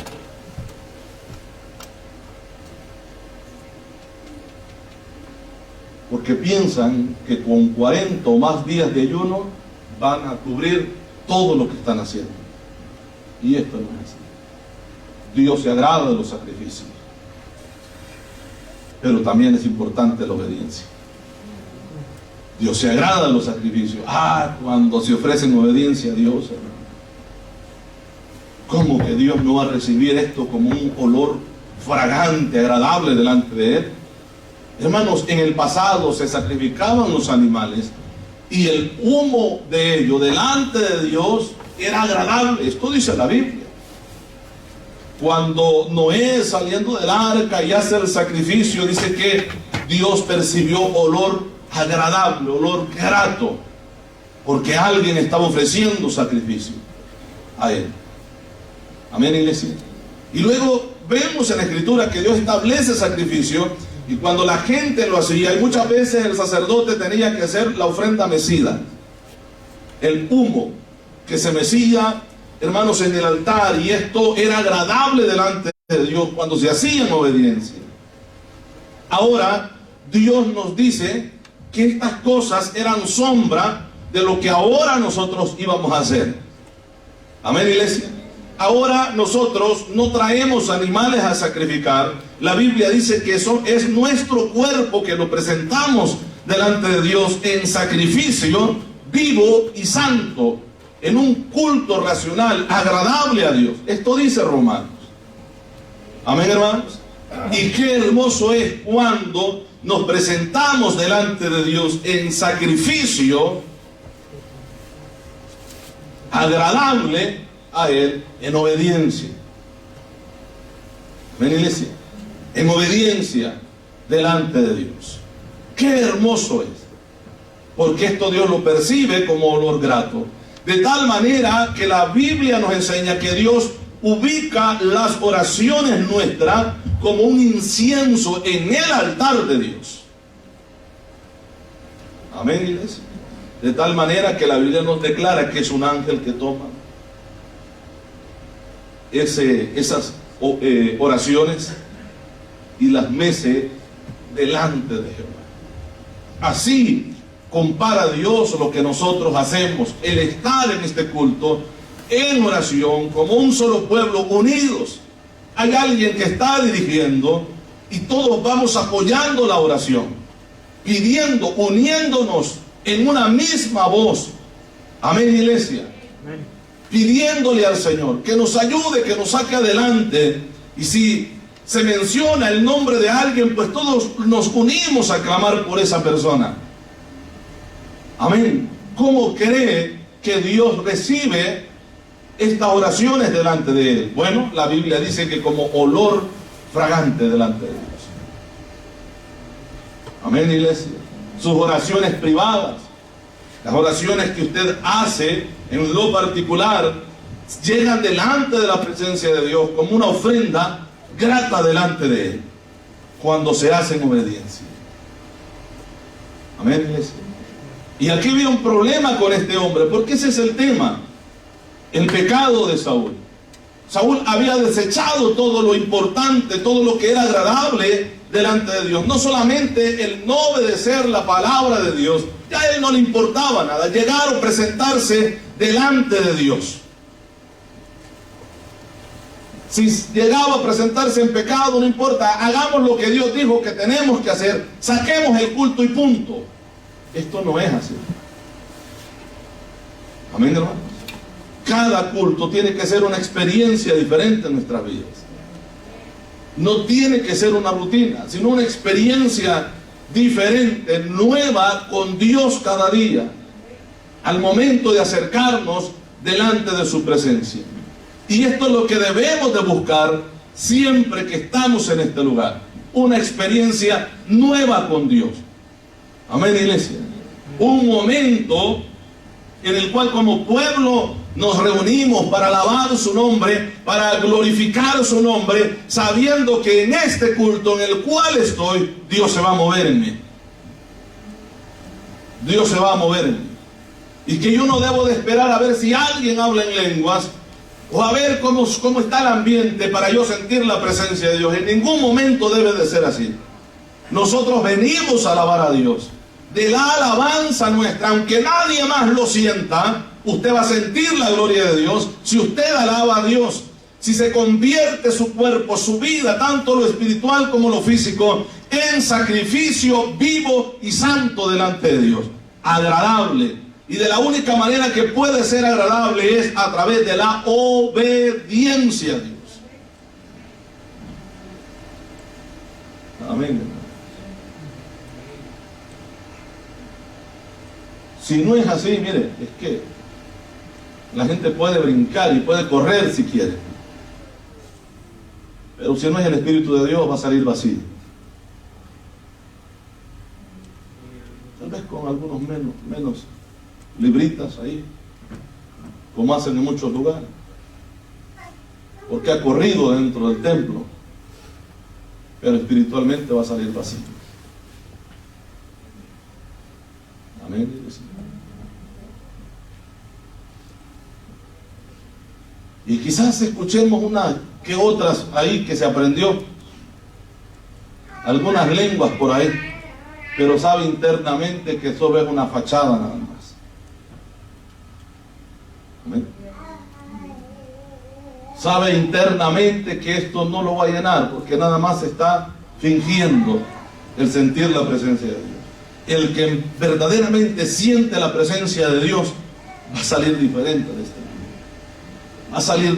Porque piensan que con 40 o más días de ayuno van a cubrir todo lo que están haciendo. Y esto no es así. Dios se agrada de los sacrificios. Pero también es importante la obediencia. Dios se agrada de los sacrificios. Cuando se ofrecen obediencia a Dios, hermano. ¿Cómo que Dios no va a recibir esto como un olor fragante, agradable delante de Él? Hermanos, en el pasado se sacrificaban los animales y el humo de ellos delante de Dios era agradable. Esto dice la Biblia. Cuando Noé, saliendo del arca y hace el sacrificio, dice que Dios percibió olor agradable, olor grato, porque alguien estaba ofreciendo sacrificio a Él. Amén, iglesia. Y luego vemos en la Escritura que Dios establece sacrificio, y cuando la gente lo hacía, y muchas veces el sacerdote tenía que hacer la ofrenda mecida, el humo que se mecía, hermanos, en el altar, y esto era agradable delante de Dios cuando se hacía en obediencia. Ahora Dios nos dice que estas cosas eran sombra de lo que ahora nosotros íbamos a hacer. Amén, iglesia. Ahora nosotros no traemos animales a sacrificar. La Biblia dice que eso es nuestro cuerpo, que lo presentamos delante de Dios en sacrificio vivo y santo, en un culto racional, agradable a Dios. Esto dice Romanos. Amén, hermanos. Y qué hermoso es cuando nos presentamos delante de Dios en sacrificio agradable a Él, en obediencia. Amén, iglesia. En obediencia delante de Dios. Qué hermoso es. Porque esto Dios lo percibe como olor grato. De tal manera que la Biblia nos enseña que Dios ubica las oraciones nuestras como un incienso en el altar de Dios. Amén, iglesia. De tal manera que la Biblia nos declara que es un ángel que toma esas oraciones y las mece delante de Jehová. Así compara Dios lo que nosotros hacemos, el estar en este culto, en oración, como un solo pueblo, unidos. Hay alguien que está dirigiendo y todos vamos apoyando la oración, pidiendo, uniéndonos en una misma voz. Amén, iglesia. Amén. Pidiéndole al Señor que nos ayude, que nos saque adelante. Y si se menciona el nombre de alguien, pues todos nos unimos a clamar por esa persona. Amén. ¿Cómo cree que Dios recibe estas oraciones delante de Él? Bueno, la Biblia dice que como olor fragante delante de Dios. Amén, iglesia. Sus oraciones privadas, las oraciones que usted hace en lo particular, llegan delante de la presencia de Dios como una ofrenda grata delante de Él, cuando se hace en obediencia. Amén, iglesia. Y aquí había un problema con este hombre, porque ese es el tema, el pecado de Saúl. Saúl había desechado todo lo importante, todo lo que era agradable delante de Dios. No solamente el no obedecer la palabra de Dios, ya a él no le importaba nada, llegar o presentarse delante de Dios. Si llegaba a presentarse en pecado, no importa, hagamos lo que Dios dijo que tenemos que hacer, saquemos el culto y punto. Esto no es así. Amén, hermanos. Cada culto tiene que ser una experiencia diferente en nuestras vidas. No tiene que ser una rutina, sino una experiencia diferente, nueva con Dios cada día, al momento de acercarnos delante de su presencia. Y esto es lo que debemos de buscar siempre que estamos en este lugar. Una experiencia nueva con Dios. Amén, iglesia. Un momento en el cual como pueblo nos reunimos para alabar su nombre, para glorificar su nombre, sabiendo que en este culto en el cual estoy, Dios se va a mover en mí. Dios se va a mover en mí. Y que yo no debo de esperar a ver si alguien habla en lenguas, o a ver cómo está el ambiente para yo sentir la presencia de Dios. En ningún momento debe de ser así. Nosotros venimos a alabar a Dios. De la alabanza nuestra, aunque nadie más lo sienta, usted va a sentir la gloria de Dios si usted alaba a Dios. Si se convierte su cuerpo, su vida, tanto lo espiritual como lo físico, en sacrificio vivo y santo delante de Dios. Agradable. Y de la única manera que puede ser agradable es a través de la obediencia a Dios. Amén. Si no es así, mire, es que la gente puede brincar y puede correr si quiere. Pero si no es el Espíritu de Dios, va a salir vacío. Tal vez con algunos menos libritas ahí, como hacen en muchos lugares, porque ha corrido dentro del templo, pero espiritualmente va a salir vacío. Amén. Y quizás escuchemos una que otras ahí que se aprendió, algunas lenguas por ahí, pero sabe internamente que eso es una fachada nada más. Amén. Sabe internamente que esto no lo va a llenar, porque nada más está fingiendo el sentir la presencia de Dios. El que verdaderamente siente la presencia de Dios va a salir diferente de este mundo.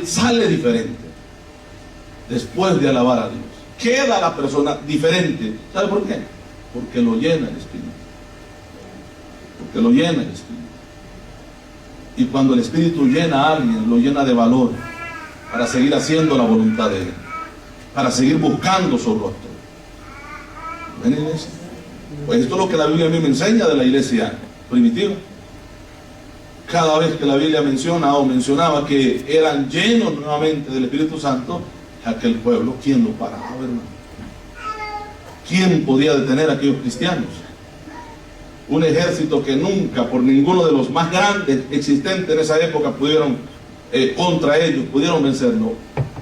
Sale diferente después de alabar a Dios. Queda la persona diferente. ¿Sabe por qué? Porque lo llena el Espíritu. Porque lo llena el Espíritu. Y cuando el Espíritu llena a alguien, lo llena de valor para seguir haciendo la voluntad de Él, para seguir buscando su rostro. ¿Ven, iglesia? Pues esto es lo que la Biblia a mí me enseña de la iglesia primitiva. Cada vez que la Biblia menciona o mencionaba que eran llenos nuevamente del Espíritu Santo, aquel pueblo, ¿quién lo paraba, hermano? ¿Quién podía detener a aquellos cristianos? Un ejército que nunca, por ninguno de los más grandes existentes en esa época, pudieron contra ellos, pudieron vencerlo.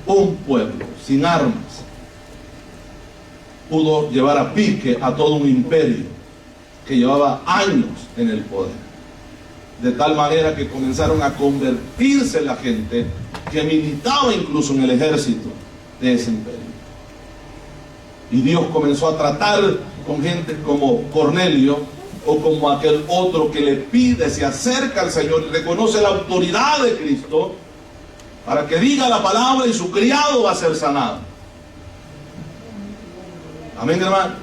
Un pueblo sin armas pudo llevar a pique a todo un imperio que llevaba años en el poder, de tal manera que comenzaron a convertirse la gente que militaba incluso en el ejército de ese imperio. Y Dios comenzó a tratar con gente como Cornelio, o como aquel otro que le pide, se acerca al Señor y reconoce la autoridad de Cristo para que diga la palabra y su criado va a ser sanado. Amén, hermano.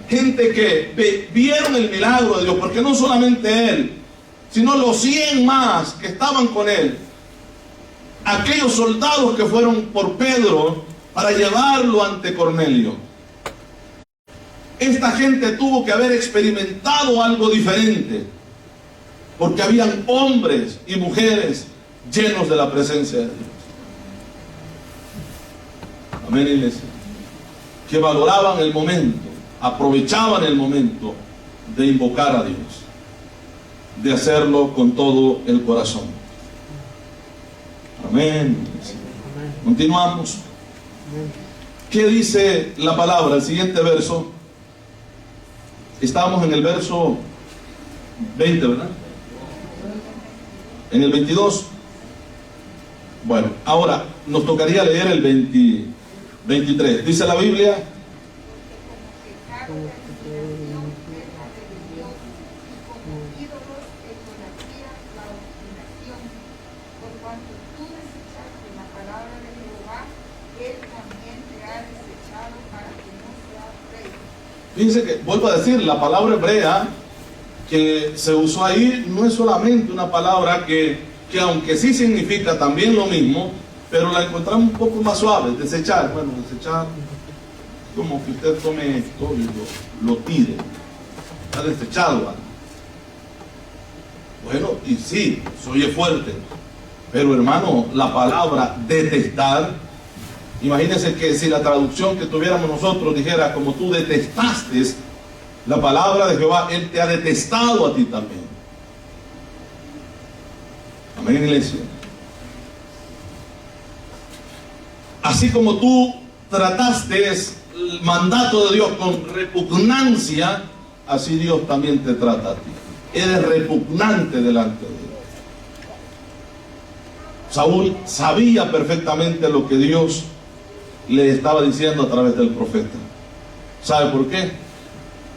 Gente que vieron el milagro de Dios, porque no solamente él, sino los 100 más que estaban con él, aquellos soldados que fueron por Pedro para llevarlo ante Cornelio. Esta gente tuvo que haber experimentado algo diferente, porque habían hombres y mujeres llenos de la presencia de Dios. Amén, iglesia. Que valoraban el momento, aprovechaban el momento de invocar a Dios, de hacerlo con todo el corazón. Amén. Continuamos. ¿Qué dice la palabra? El siguiente verso. Estábamos en el verso 20, ¿verdad? En el 22. Bueno, ahora nos tocaría leer el 23. Dice la Biblia: fíjense que, vuelvo a decir, la palabra hebrea que se usó ahí no es solamente una palabra que aunque sí significa también lo mismo, pero la encontramos un poco más suave. Desechar, bueno, desechar, como que usted tome esto y lo tire. Está desechado algo. Bueno, y sí, se oye fuerte, pero hermano, la palabra detestar, imagínense que si la traducción que tuviéramos nosotros dijera: como tú detestaste la palabra de Jehová, Él te ha detestado a ti también. Amén, iglesia. Así como tú trataste el mandato de Dios con repugnancia, así Dios también te trata a ti. Eres repugnante delante de Dios. Saúl sabía perfectamente lo que Dios le estaba diciendo a través del profeta. ¿Sabe por qué?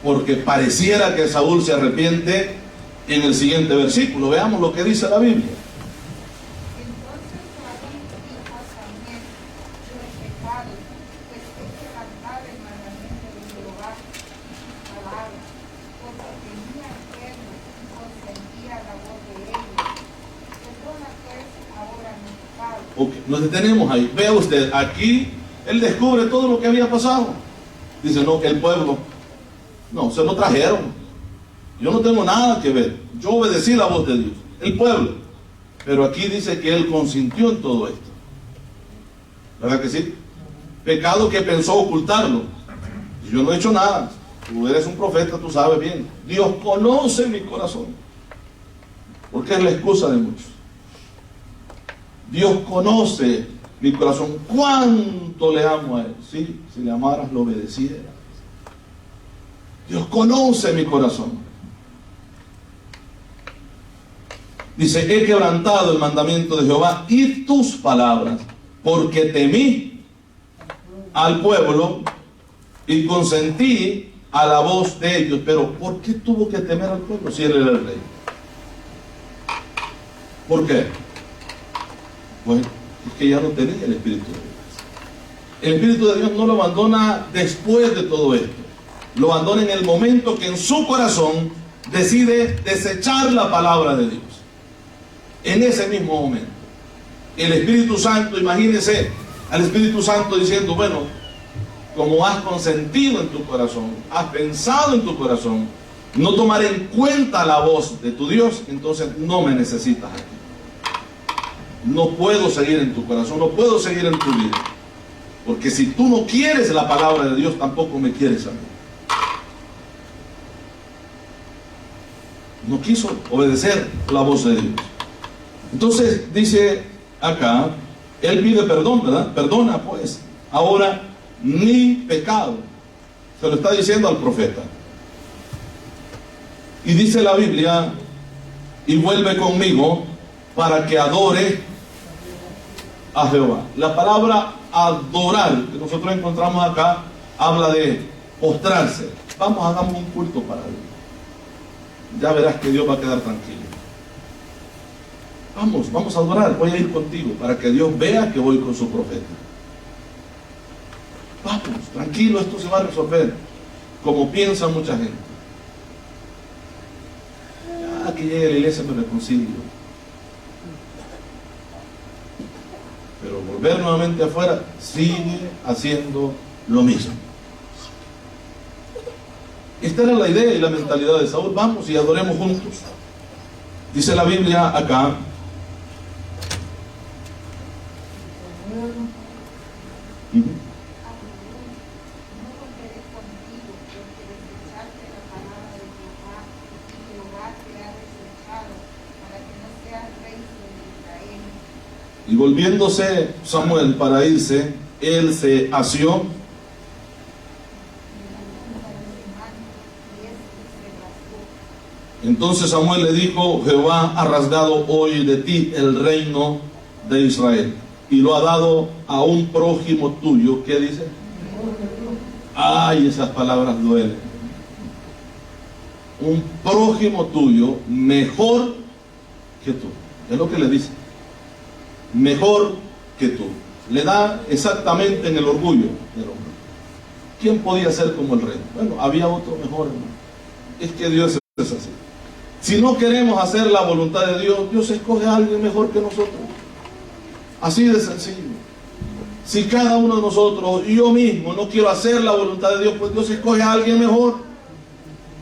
Porque pareciera que Saúl se arrepiente en el siguiente versículo. Veamos lo que dice la Biblia. Entonces Saúl dijo a Samuel: yo he pecado, pues he quebrantado el mandamiento de Jehová y sus palabras, porque tenía enfermo y consentía la voz de ellos. Perdona pues ahora mi pecado. Okay, nos detenemos ahí. Vea usted, aquí él descubre todo lo que había pasado. Dice: no, el pueblo, no, se lo trajeron. Yo no tengo nada que ver. Yo obedecí la voz de Dios. El pueblo. Pero aquí dice que él consintió en todo esto. ¿Verdad que sí? Pecado que pensó ocultarlo. Yo no he hecho nada. Tú eres un profeta, tú sabes bien. Dios conoce mi corazón. Porque es la excusa de muchos. Dios conoce mi corazón. ¿Cuánto le amo a Él? Sí, si le amaras, lo obedecieras. Dios conoce mi corazón. Dice: he quebrantado el mandamiento de Jehová y tus palabras, porque temí al pueblo y consentí a la voz de ellos. Pero ¿por qué tuvo que temer al pueblo si él era el rey? ¿Por qué? Bueno, es que ya no tenía el Espíritu de Dios. El Espíritu de Dios no lo abandona después de todo esto. Lo abandona en el momento que en su corazón decide desechar la palabra de Dios. En ese mismo momento. El Espíritu Santo, imagínese al Espíritu Santo diciendo: bueno, como has consentido en tu corazón, has pensado en tu corazón no tomar en cuenta la voz de tu Dios, entonces no me necesitas aquí. No puedo seguir en tu corazón, no puedo seguir en tu vida. Porque si tú no quieres la palabra de Dios, tampoco me quieres a mí. No quiso obedecer la voz de Dios. Entonces dice acá, él pide perdón, ¿verdad? Perdona pues, ahora ni pecado. Se lo está diciendo al profeta. Y dice la Biblia: y vuelve conmigo para que adore a Jehová. La palabra adorar que nosotros encontramos acá habla de postrarse. Vamos, hagamos un culto para Dios. Ya verás que Dios va a quedar tranquilo. Vamos a adorar. Voy a ir contigo para que Dios vea que voy con su profeta. Vamos, tranquilo, esto se va a resolver como piensa mucha gente. Ya que llegue a la iglesia me reconcilio. Pero volver nuevamente afuera, sigue haciendo lo mismo. Esta era la idea y la mentalidad de Saúl. Vamos y adoremos juntos. Dice la Biblia acá: No romperé contigo, porque desechaste la palabra de Jehová, y Jehová te ha desechado, para que no seas rey sobre Israel. y volviéndose Samuel para irse, él se asió Entonces Samuel le dijo: Jehová ha rasgado hoy de ti el reino de Israel y lo ha dado a un prójimo tuyo. ¿Qué dice? Ay, esas palabras duelen. Un prójimo tuyo mejor que tú. Es lo que le dice. Mejor que tú. Le da exactamente en el orgullo del hombre. ¿Quién podía ser como el rey? Bueno, había otro mejor, hermano. Es que Dios es así. Si no queremos hacer la voluntad de Dios, Dios escoge a alguien mejor que nosotros. Así de sencillo. Si cada uno de nosotros, y yo mismo, no quiero hacer la voluntad de Dios, pues Dios escoge a alguien mejor.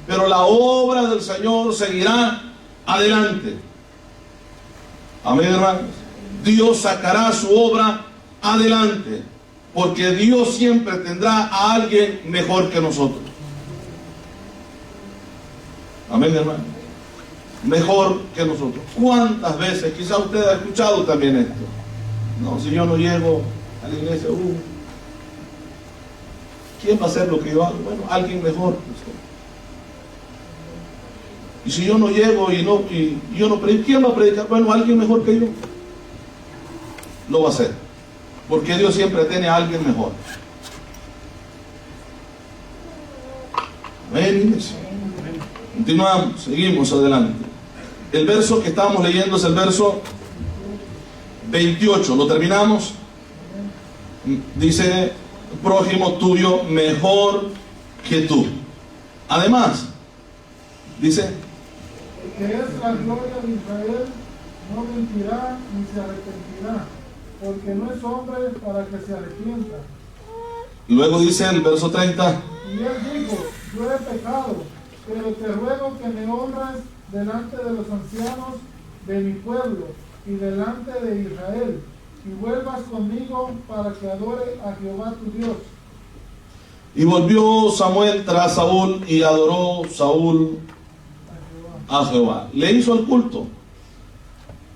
Pero la obra del Señor seguirá adelante. Amén, hermanos. Dios sacará su obra adelante, porque Dios siempre tendrá a alguien mejor que nosotros. Amén, hermano. Mejor que nosotros. ¿Cuántas veces? Quizá usted ha escuchado también esto. No, si yo no llego a la iglesia, ¿quién va a hacer lo que yo hago? Bueno, alguien mejor. Y si yo no llego y yo no predico, ¿quién va a predicar? Bueno, alguien mejor que yo lo va a hacer, porque Dios siempre tiene a alguien mejor. Amén. Continuamos, seguimos adelante. El verso que estábamos leyendo es el verso 28. ¿Lo terminamos? Dice: prójimo tuyo mejor que tú. Además, dice: el que es la gloria de Israel no mentirá ni se arrepentirá, porque no es hombre para que se arrepienta. Luego dice el verso 30. Y él dijo: yo he pecado, pero te ruego que me honres delante de los ancianos de mi pueblo y delante de Israel, y vuelvas conmigo para que adore a Jehová tu Dios. Y volvió Samuel tras Saúl y adoró Saúl a Jehová. Le hizo el culto.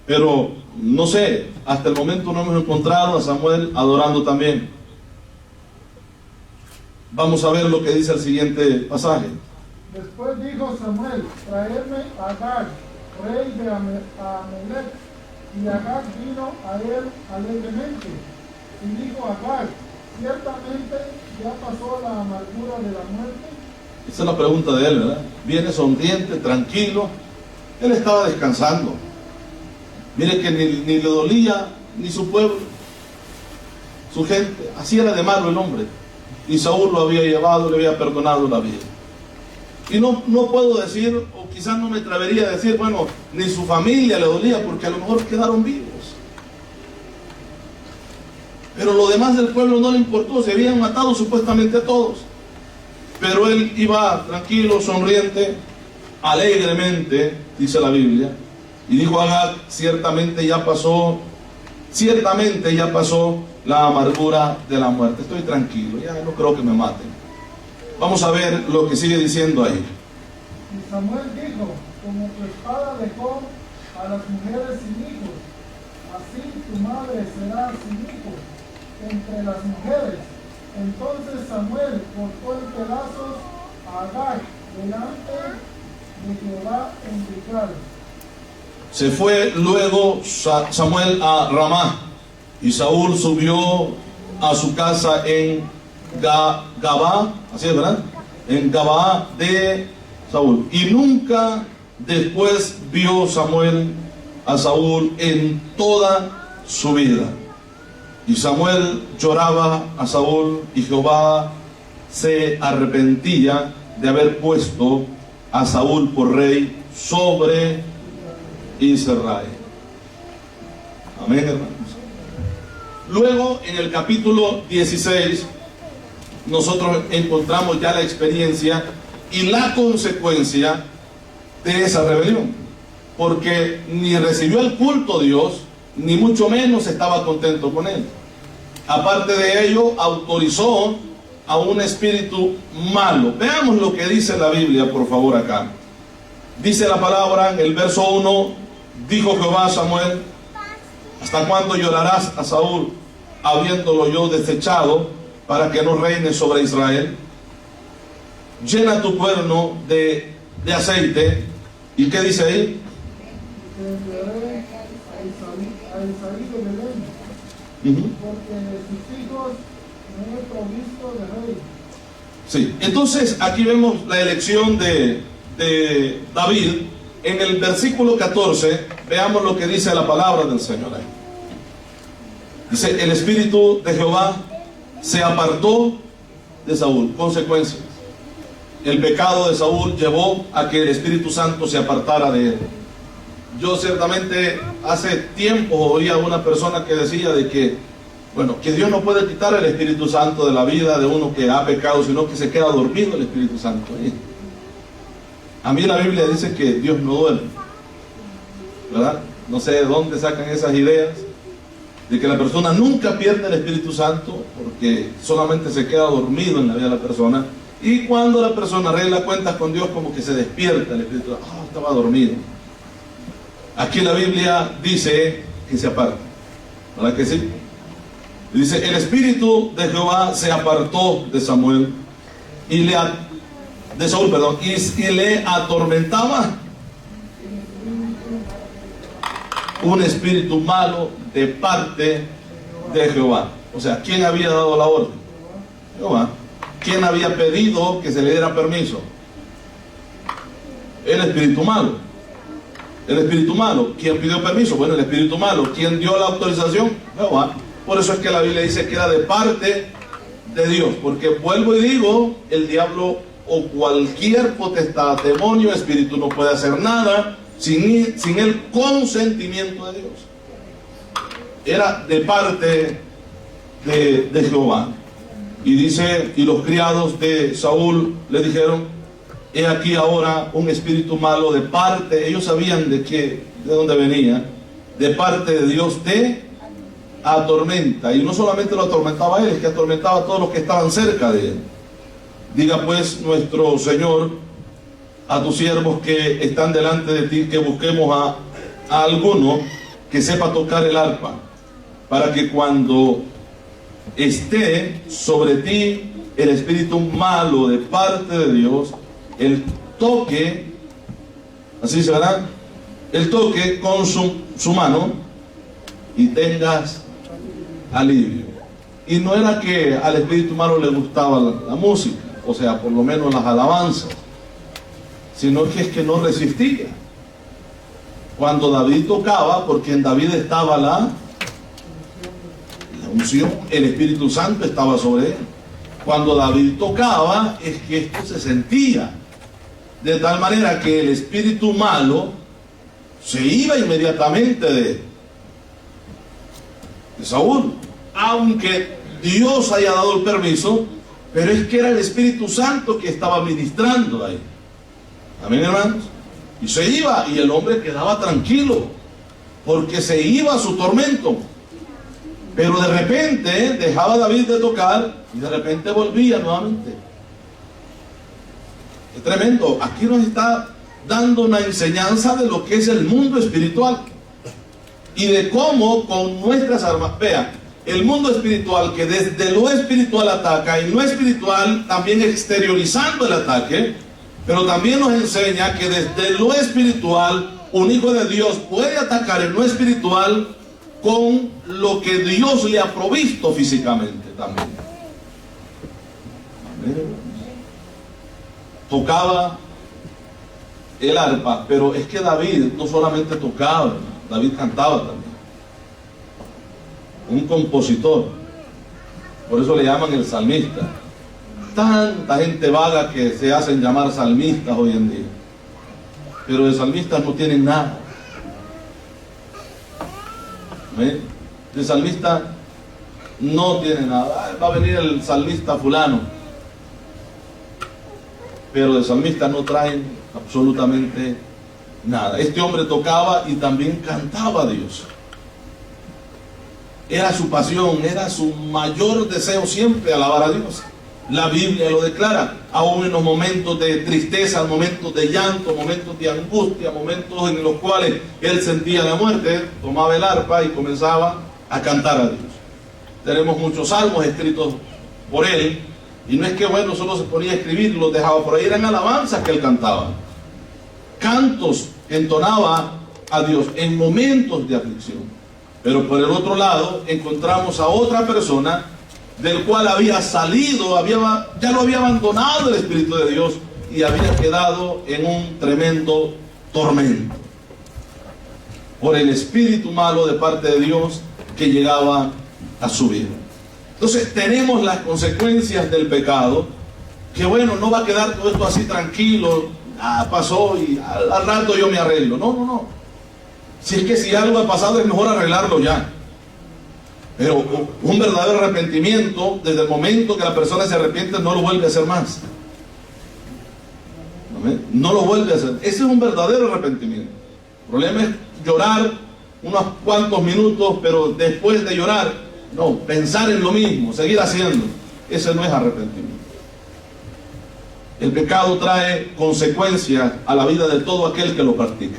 Pero no sé, hasta el momento no hemos encontrado a Samuel adorando también. Vamos a ver lo que dice el siguiente pasaje. Después dijo Samuel: traedme a Agag, rey de Amalec. Y Agag vino a él alegremente. Y dijo Agag: ciertamente ya pasó la amargura de la muerte. Esa es la pregunta de él, ¿verdad? Viene sonriente, tranquilo. Él estaba descansando. Mire que ni le dolía ni su pueblo, su gente. Así era de malo el hombre. Y Saúl lo había llevado, le había perdonado la vida. Y no puedo decir, o quizás no me atrevería a decir, bueno, ni su familia le dolía, porque a lo mejor quedaron vivos. Pero lo demás del pueblo no le importó, se habían matado supuestamente a todos. Pero él iba tranquilo, sonriente, alegremente, dice la Biblia. Y dijo Agag: ciertamente ya pasó la amargura de la muerte. Estoy tranquilo, ya no creo que me maten. Vamos a ver lo que sigue diciendo ahí. Y Samuel dijo: como tu espada dejó a las mujeres sin hijos, así tu madre será sin hijos entre las mujeres. Entonces Samuel cortó en pedazos a Agag delante de Jehová en Gilgal. Se fue luego Samuel a Ramá, y Saúl subió a su casa en Gabá, así es, ¿verdad? En Gabá de Saúl. Y nunca después vio Samuel a Saúl en toda su vida. Y Samuel lloraba a Saúl, y Jehová se arrepentía de haber puesto a Saúl por rey sobre Israel. Amén, hermanos. Luego, en el capítulo 16, nosotros encontramos ya la experiencia y la consecuencia de esa rebelión, porque ni recibió el culto a Dios, ni mucho menos estaba contento con él. Aparte de ello, autorizó a un espíritu malo. Veamos lo que dice la Biblia, por favor, acá. Dice la palabra en el verso 1: dijo Jehová a Samuel: ¿hasta cuándo llorarás a Saúl, habiéndolo yo desechado, para que no reine sobre Israel? Llena tu cuerno de aceite ¿Y qué dice ahí? Que enviaré a Isaí de Belén, porque de sus hijos me he provisto de rey. Sí, entonces aquí vemos la elección de David. En el versículo 14, veamos lo que dice la palabra del Señor ahí. Dice, el espíritu de Jehová se apartó de Saúl. Consecuencias. El pecado de Saúl llevó a que el Espíritu Santo se apartara de él. Yo ciertamente hace tiempo oía a una persona que decía de que, bueno, que Dios no puede quitar el Espíritu Santo de la vida de uno que ha pecado, sino que se queda dormido el Espíritu Santo. A mí la Biblia dice que Dios no duerme, ¿verdad? No sé de dónde sacan esas ideas de que la persona nunca pierde el Espíritu Santo, porque solamente se queda dormido en la vida de la persona, y cuando la persona arregla cuentas con Dios, como que se despierta el Espíritu Santo. Estaba dormido. Aquí la Biblia dice que se aparta, ¿verdad que sí? Dice, el Espíritu de Jehová se apartó de Samuel de Saúl, perdón, y le atormentaba un espíritu malo de parte de Jehová. O sea, ¿quién había dado la orden? Jehová. ¿Quién había pedido que se le diera permiso? El espíritu malo. El espíritu malo. ¿Quién pidió permiso? Bueno, el espíritu malo. ¿Quién dio la autorización? Jehová. Por eso es que la Biblia dice que era de parte de Dios. Porque vuelvo y digo, el diablo o cualquier potestad, demonio, espíritu no puede hacer nada sin el consentimiento de Dios. Era de parte de Jehová. Y dice, y los criados de Saúl le dijeron, he aquí ahora un espíritu malo de parte, ellos sabían de dónde venía, de parte de Dios te atormenta. Y no solamente lo atormentaba a él, es que atormentaba a todos los que estaban cerca de él. Diga pues nuestro Señor a tus siervos que están delante de ti, que busquemos a alguno que sepa tocar el arpa, para que cuando esté sobre ti el espíritu malo de parte de Dios, el toque, así se verá, el toque con su mano y tengas alivio. Y no era que al espíritu malo le gustaba la música, o sea, por lo menos las alabanzas, sino que es que no resistía. Cuando David tocaba, porque en David estaba la unción, el Espíritu Santo estaba sobre él. Cuando David tocaba, es que esto se sentía, de tal manera que el espíritu malo se iba inmediatamente de Saúl, aunque Dios haya dado el permiso, pero es que era el Espíritu Santo que estaba ministrando ahí. Amén, hermanos. Y se iba, y el hombre quedaba tranquilo, porque se iba a su tormento. Pero de repente dejaba David de tocar y de repente volvía nuevamente. Es tremendo. Aquí nos está dando una enseñanza de lo que es el mundo espiritual y de cómo con nuestras armas, vea, el mundo espiritual que desde lo espiritual ataca, y lo espiritual también exteriorizando el ataque, pero también nos enseña que desde lo espiritual un hijo de Dios puede atacar en lo espiritual con lo que Dios le ha provisto físicamente también. Tocaba el arpa, pero es que David no solamente tocaba, David cantaba también. Un compositor, por eso le llaman el salmista. Tanta gente vaga que se hacen llamar salmistas hoy en día, pero de salmistas no tienen nada. De salmista no tiene nada. Va a venir el salmista fulano, pero de salmista no traen absolutamente nada. Este hombre tocaba y también cantaba a Dios. Era su pasión, era su mayor deseo siempre alabar a Dios. La Biblia lo declara, aún en los momentos de tristeza, momentos de llanto, momentos de angustia, momentos en los cuales él sentía la muerte, tomaba el arpa y comenzaba a cantar a Dios. Tenemos muchos salmos escritos por él, y no es que bueno, solo se ponía a escribir, los dejaba por ahí, eran alabanzas que él cantaba. cantos entonaba a Dios en momentos de aflicción. Pero por el otro lado encontramos a otra persona del cual había salido, ya lo había abandonado el Espíritu de Dios y había quedado en un tremendo tormento por el espíritu malo de parte de Dios que llegaba a su vida. Entonces tenemos las consecuencias del pecado, que bueno, no va a quedar todo esto así tranquilo, pasó y al rato yo me arreglo. No. Si es que si algo ha pasado es mejor arreglarlo ya. Pero un verdadero arrepentimiento, desde el momento que la persona se arrepiente, no lo vuelve a hacer más. No lo vuelve a hacer. Ese es un verdadero arrepentimiento. El problema es llorar unos cuantos minutos, pero después de llorar, no, pensar en lo mismo, seguir haciendo. Ese no es arrepentimiento. El pecado trae consecuencias a la vida de todo aquel que lo practica.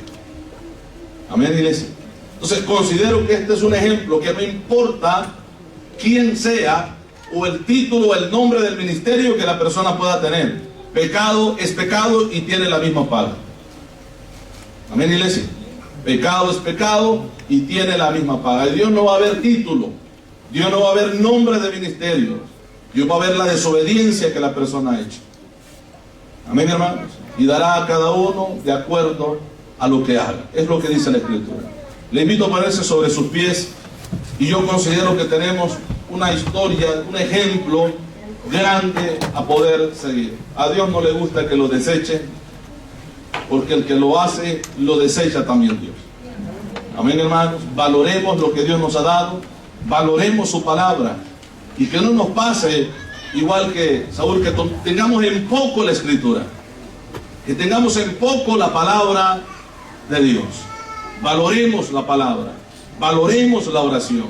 Amén, iglesia. Entonces considero que este es un ejemplo que no importa quién sea o el título o el nombre del ministerio que la persona pueda tener. Pecado es pecado y tiene la misma paga. Amén, iglesia. Pecado es pecado y tiene la misma paga. Y Dios no va a ver título, Dios no va a ver nombre de ministerio, Dios va a ver la desobediencia que la persona ha hecho. Amén, hermanos. Y dará a cada uno de acuerdo a lo que haga. Es lo que dice la Escritura. Le invito a ponerse sobre sus pies. Y yo considero que tenemos una historia, un ejemplo grande a poder seguir. A Dios no le gusta que lo desechen, porque el que lo hace, lo desecha también Dios. Amén, hermanos. Valoremos lo que Dios nos ha dado, valoremos su palabra, y que no nos pase igual que Saúl, que tengamos en poco la Escritura, que tengamos en poco la palabra de Dios. Valoremos la palabra, valoremos la oración,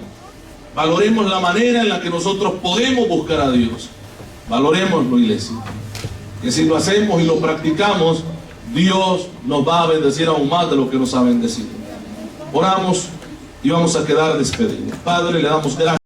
valoremos la manera en la que nosotros podemos buscar a Dios. Valoremoslo, iglesia, que si lo hacemos y lo practicamos, Dios nos va a bendecir aún más de lo que nos ha bendecido. Oramos y vamos a quedar despedidos. Padre, le damos gracias.